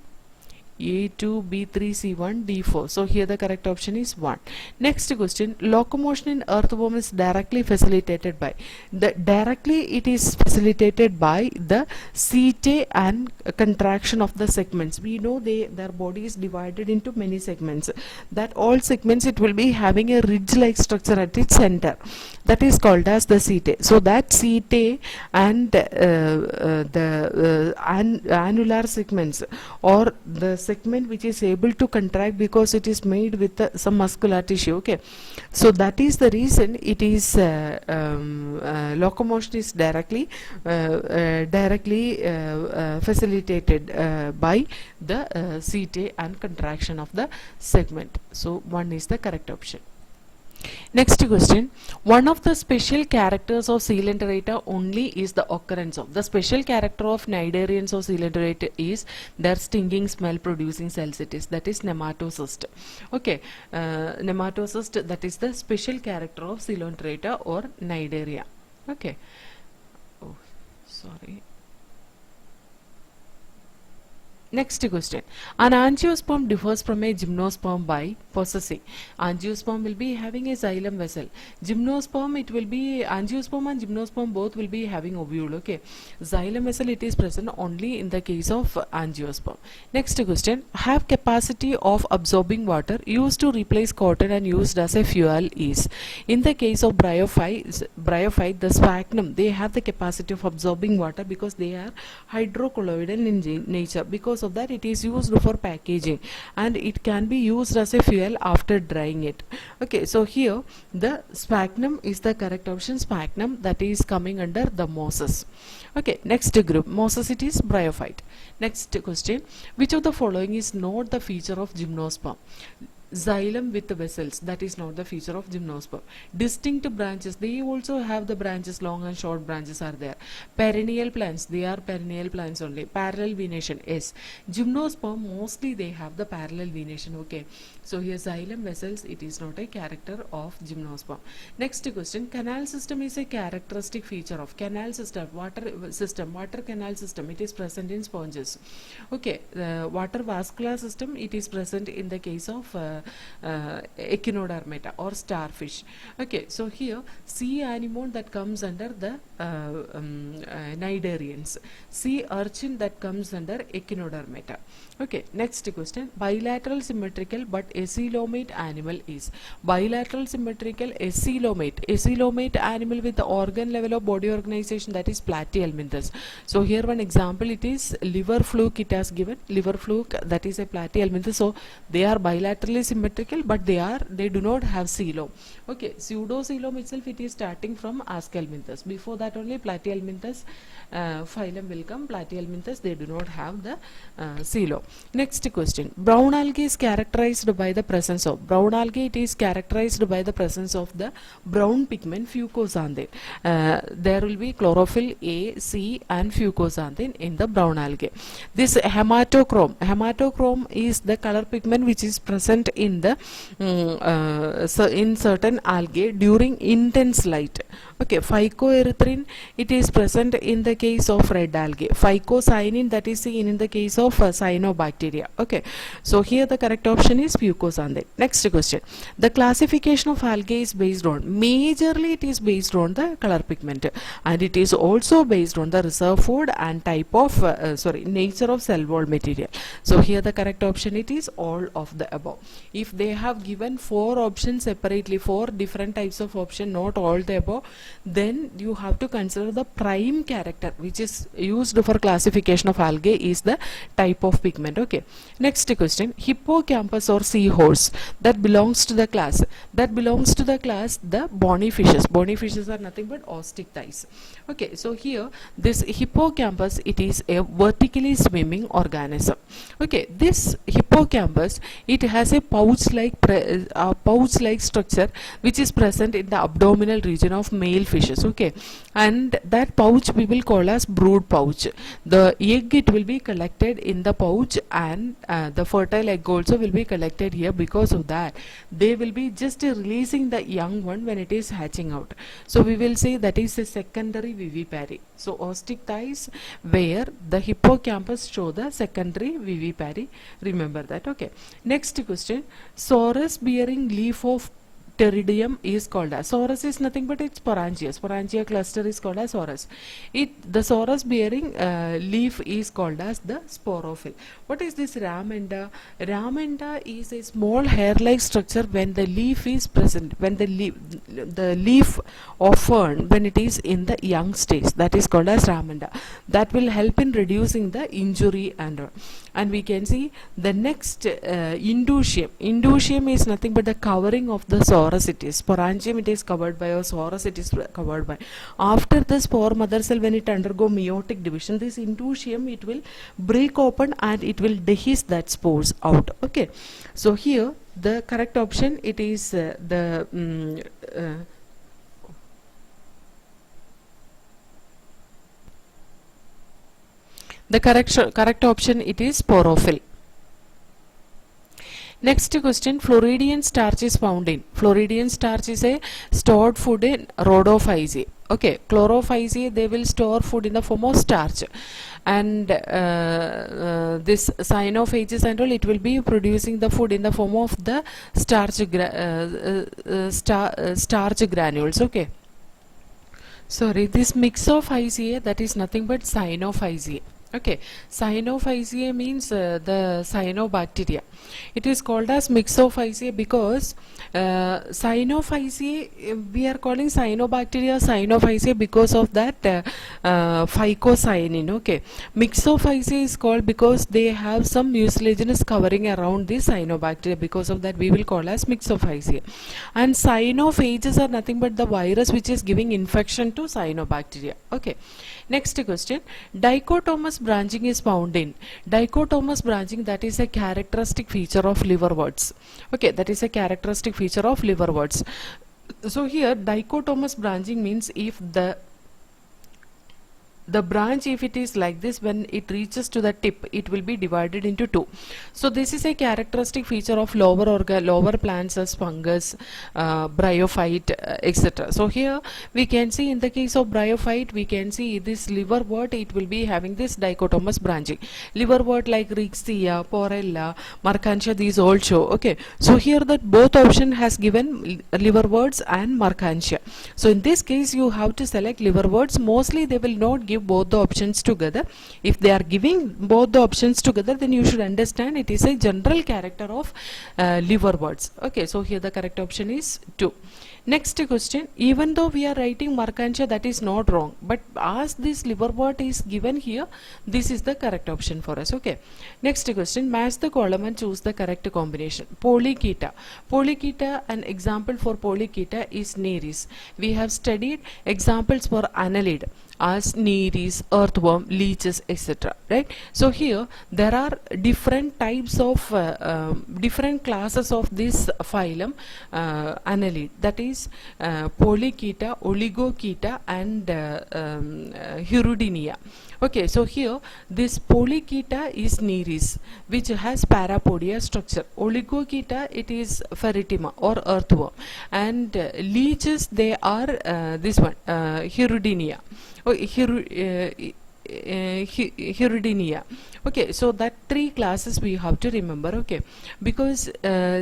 A2B3C1 D4. So here the correct option is 1. Next question. Locomotion in earthworm is directly facilitated by it is facilitated by the setae and contraction of the segments. We know their body is divided into many segments. That all segments, it will be having a ridge-like structure at its center. That is called as the setae. So that setae and the annular segments, or the segment which is able to contract because it is made with some muscular tissue. Okay, so that is the reason it is locomotion is directly facilitated by the setae and contraction of the segment. So 1 is the correct option. Next question. One of the special characters of Coelenterata only is the occurrence of. The special character of cnidarians or Coelenterata is their stinging smell producing cells. It is, that is nematocyst. Okay, nematocyst, that is the special character of Coelenterata or cnidaria. Okay. Oh, sorry. Next question. An angiosperm differs from a gymnosperm by possessing. Angiosperm will be having a xylem vessel. Gymnosperm, it will be, angiosperm and gymnosperm both will be having ovule. Okay. Xylem vessel, it is present only in the case of angiosperm. Next question. Have capacity of absorbing water, used to replace cotton and used as a fuel is. In the case of bryophyte, the sphagnum, they have the capacity of absorbing water because they are hydrocolloidal in nature. Because of that, it is used for packaging and it can be used as a fuel after drying it. Okay, so here the sphagnum is the correct option. Sphagnum, that is coming under the mosses. Okay, next group, mosses, it is bryophyte. Next question. Which of the following is not the feature of gymnosperm? Xylem with the vessels, that is not the feature of gymnosperm. Distinct branches, they also have the branches, long and short branches are there. Perennial plants, they are perennial plants only. Parallel venation, yes. Gymnosperm, mostly they have the parallel venation. Okay, so here xylem vessels, it is not a character of gymnosperm. Next question. Canal system is a characteristic feature of. Canal system, water canal system, it is present in sponges. Okay, water vascular system, it is present in the case of Echinodermata or starfish. Okay, so here sea anemone, that comes under the cnidarians. Sea urchin, that comes under Echinodermata. Okay, next question. Bilateral symmetrical but acoelomate animal is. Bilateral symmetrical acoelomate animal with the organ level of body organization, that is Platyhelminthes. So here one example, it is liver fluke, it has given liver fluke, that is a Platyhelminthes. So they are bilaterally symmetrical but they do not have coelom. Okay, pseudocoelom itself, it is starting from Aschelminthes. Before that only Platyhelminthes phylum will come. Platyhelminthes, they do not have the coelom. Next question. Brown algae is characterized by the presence of. Brown algae, it is characterized by the presence of the brown pigment fucoxanthin. There will be chlorophyll A, C and fucoxanthin in the brown algae. This hematochrome is the color pigment which is present in the in certain algae during intense light. Okay, phycoerythrin, it is present in the case of red algae. Phycocyanin, that is seen in the case of cyanobacteria. Okay, so here the correct option is fucoxanthin. Next question. The classification of algae is based on, majorly it is based on the color pigment, and it is also based on the reserve food and type of nature of cell wall material. So here the correct option, it is all of the above. If they have given 4 options separately, 4 different types of option, not all the above, then you have to consider the prime character which is used for classification of algae is the type of pigment. Okay, next question. Hippocampus or seahorse, that belongs to the class, the bony fishes. Bony fishes are nothing but osteichthyes. Okay, so here this hippocampus, it is a vertically swimming organism. Okay, this hippocampus, it has a pouch like structure which is present in the abdominal region of male fishes. Okay, and that pouch we will call as brood pouch. The egg, it will be collected in the pouch, and the fertile egg also will be collected here. Because of that, they will be just releasing the young one when it is hatching out. So we will say that is a secondary vivipary. So osteichthyes, where the hippocampus show the secondary vivipary. Remember that. Okay, next question. Sorus bearing leaf of pteridium is called as, sorus is nothing but it's sporangia cluster is called as sorus. The sorus bearing leaf is called as the sporophyll. What is this ramenda? Ramenda is a small hair like structure when the leaf is present, when the leaf of fern, when it is in the young stage, that is called as ramenda. That will help in reducing the injury and we can see the next indusium. Indusium is nothing but the covering of the sorus. It is sporangium, it is covered by, or sorus it is covered by. After the spore mother cell, when it undergo meiotic division, this indusium, it will break open and it will dehisce that spores out. Okay, so here the correct option, it is the correct option, it is sporophyll. Next question. Floridian starch is found in. Floridian starch is a stored food in Rhodophyceae. Okay, Chlorophyceae, they will store food in the form of starch, and this cyanophages and all, it will be producing the food in the form of the starch granules. Okay, sorry, this Mixophyceae, that is nothing but Cyanophyceae. Okay, Cyanophyceae means the cyanobacteria. It is called as Mixophyceae because Cyanophyceae, we are calling cyanobacteria Cyanophyceae because of that phycocyanin. Okay, Mixophyceae is called because they have some mucilaginous covering around the cyanobacteria. Because of that, we will call as Mixophyceae. And cyanophages are nothing but the virus which is giving infection to cyanobacteria. Okay, next question. Dichotomous branching is found in. Dichotomous branching, that is a characteristic feature of liverworts. Okay, that is a characteristic feature of liverworts. So here dichotomous branching means if the branch, if it is like this, when it reaches to the tip, it will be divided into 2. So this is a characteristic feature of lower plants as fungus, bryophyte, etc. So here we can see in the case of bryophyte, we can see this liverwort, it will be having this dichotomous branching. Liverwort like Rixia, Porella, Mercantia, these all show. Okay, so here that both option has given liverworts and Mercantia. So in this case you have to select liverworts. Mostly they will not give both the options together. If they are giving both the options together, then you should understand it is a general character of liverworts. Okay, so here the correct option is 2. Next question. Even though we are writing Mercantia, that is not wrong, but as this liverwort is given here, this is the correct option for us. Okay, next question. Match the column and choose the correct combination. Polychaeta. Polychaeta, an example for Polychaeta is Nereis. We have studied examples for annelid as Nereis, nereis, earthworm, leeches, etc. Right? So here there are different types of different classes of this phylum Annelid, that is Polychaeta, Oligochaeta, and Hirudinia. Okay, so here this Polychaeta is nereis, which has parapodia structure. Oligochaeta, it is Ferritima or earthworm, and leeches, they are this one, Hirudinia. Oh, Hirudinia. Okay, so that three classes we have to remember. Okay, because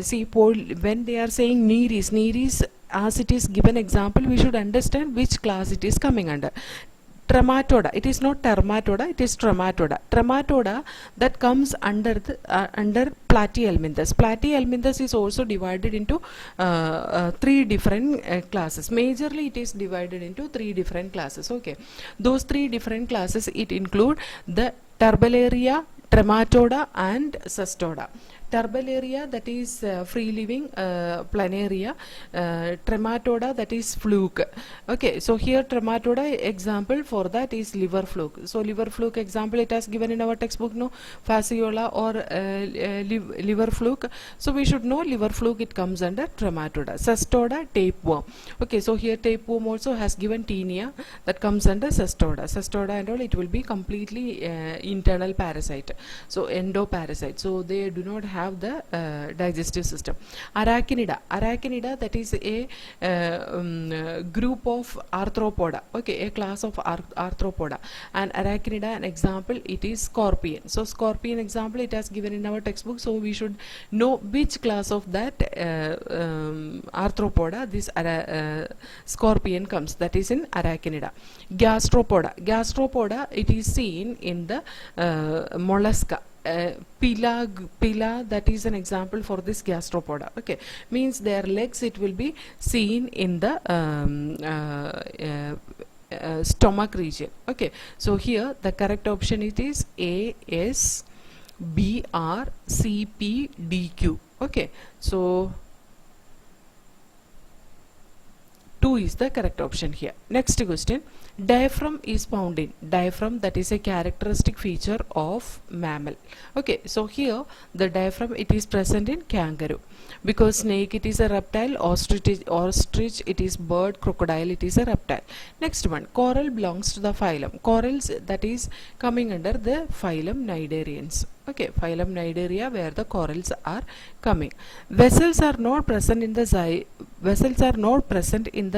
see, when they are saying nereis, as it is given example, we should understand which class it is coming under. Trematoda, it is not Termatoda, it is Trematoda. Trematoda, that comes under the under Platyhelminthes. Platyhelminthes is also divided into three different classes. Majorly it is divided into three different classes. Okay, those three different classes, it include the Turbellaria, Trematoda, and Cestoda. Turbellaria, that is free living planaria. Trematoda, that is fluke. Okay, so here Trematoda example for that is liver fluke. So liver fluke example it has given in our textbook, no, fasciola or liver fluke. So we should know liver fluke, it comes under Trematoda. Cestoda, tapeworm. Okay, so here tapeworm also has given tinea, that comes under Cestoda. Cestoda and all, it will be completely internal parasite, so endoparasite, so they do not have the digestive system. Arachnida, that is a group of arthropoda. Okay, a class of arthropoda. And Arachnida, an example, it is scorpion. So scorpion example it has given in our textbook, so we should know which class of that arthropoda this scorpion comes, that is in Arachnida. Gastropoda, it is seen in the mollusca. Pila, that is an example for this gastropoda. Okay, means their legs, it will be seen in the stomach region. Okay, so here the correct option it is A, S, B, R, C, P, D, Q. Okay, so 2 is the correct option here. Next question. Diaphragm is found in. Diaphragm, that is a characteristic feature of mammal. Okay, so here the diaphragm, it is present in kangaroo. Because snake, it is a reptile. Ostrich, it is bird. Crocodile, it is a reptile. Next one. Coral belongs to the phylum. Corals, that is coming under the phylum Cnidarians. Okay, phylum Cnidaria, where the corals are coming. Vessels are not present in the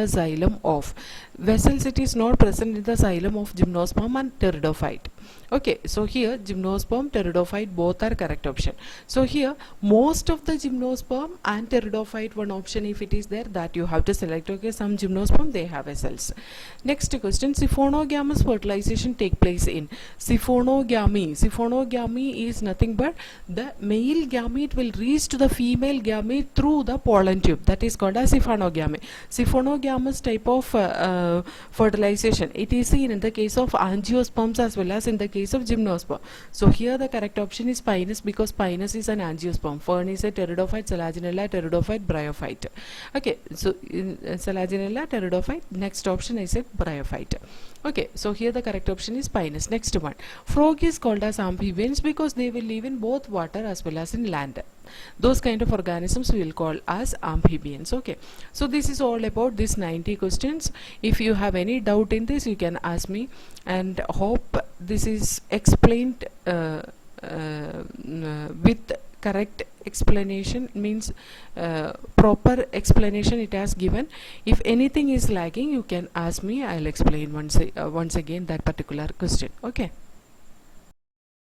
xylem of. Vessels, it is not present in the xylem of gymnosperm and pteridophyte. Okay, so here gymnosperm, pteridophyte, both are correct option. So here most of the gymnosperm and pteridophyte, one option if it is there, that you have to select. Okay, some gymnosperm, they have vessels. Next question. Siphonogamous fertilization take place in. Siphonogamy. Siphonogamy is nothing but the male gamete will reach to the female gamete through the pollen tube. That is called as siphonogamy. Siphonogamous type of fertilization, it is seen in the case of angiosperms as well as in the case of gymnosperm. So here the correct option is Pinus, because Pinus is an angiosperm. Fern is a pteridophyte, Selaginella, pteridophyte, bryophyte. Okay, so Selaginella, pteridophyte. Next option I said bryophyte. Okay, so here the correct option is Pinus. Next one. Frog is called as amphibians because they will live in both water as well as in land. Those kind of organisms we will call as amphibians. Okay, so this is all about this 90 questions. If you have any doubt in this, you can ask me, and hope this is explained with correct explanation, means proper explanation it has given. If anything is lagging, you can ask me, I'll explain once again that particular question. Okay.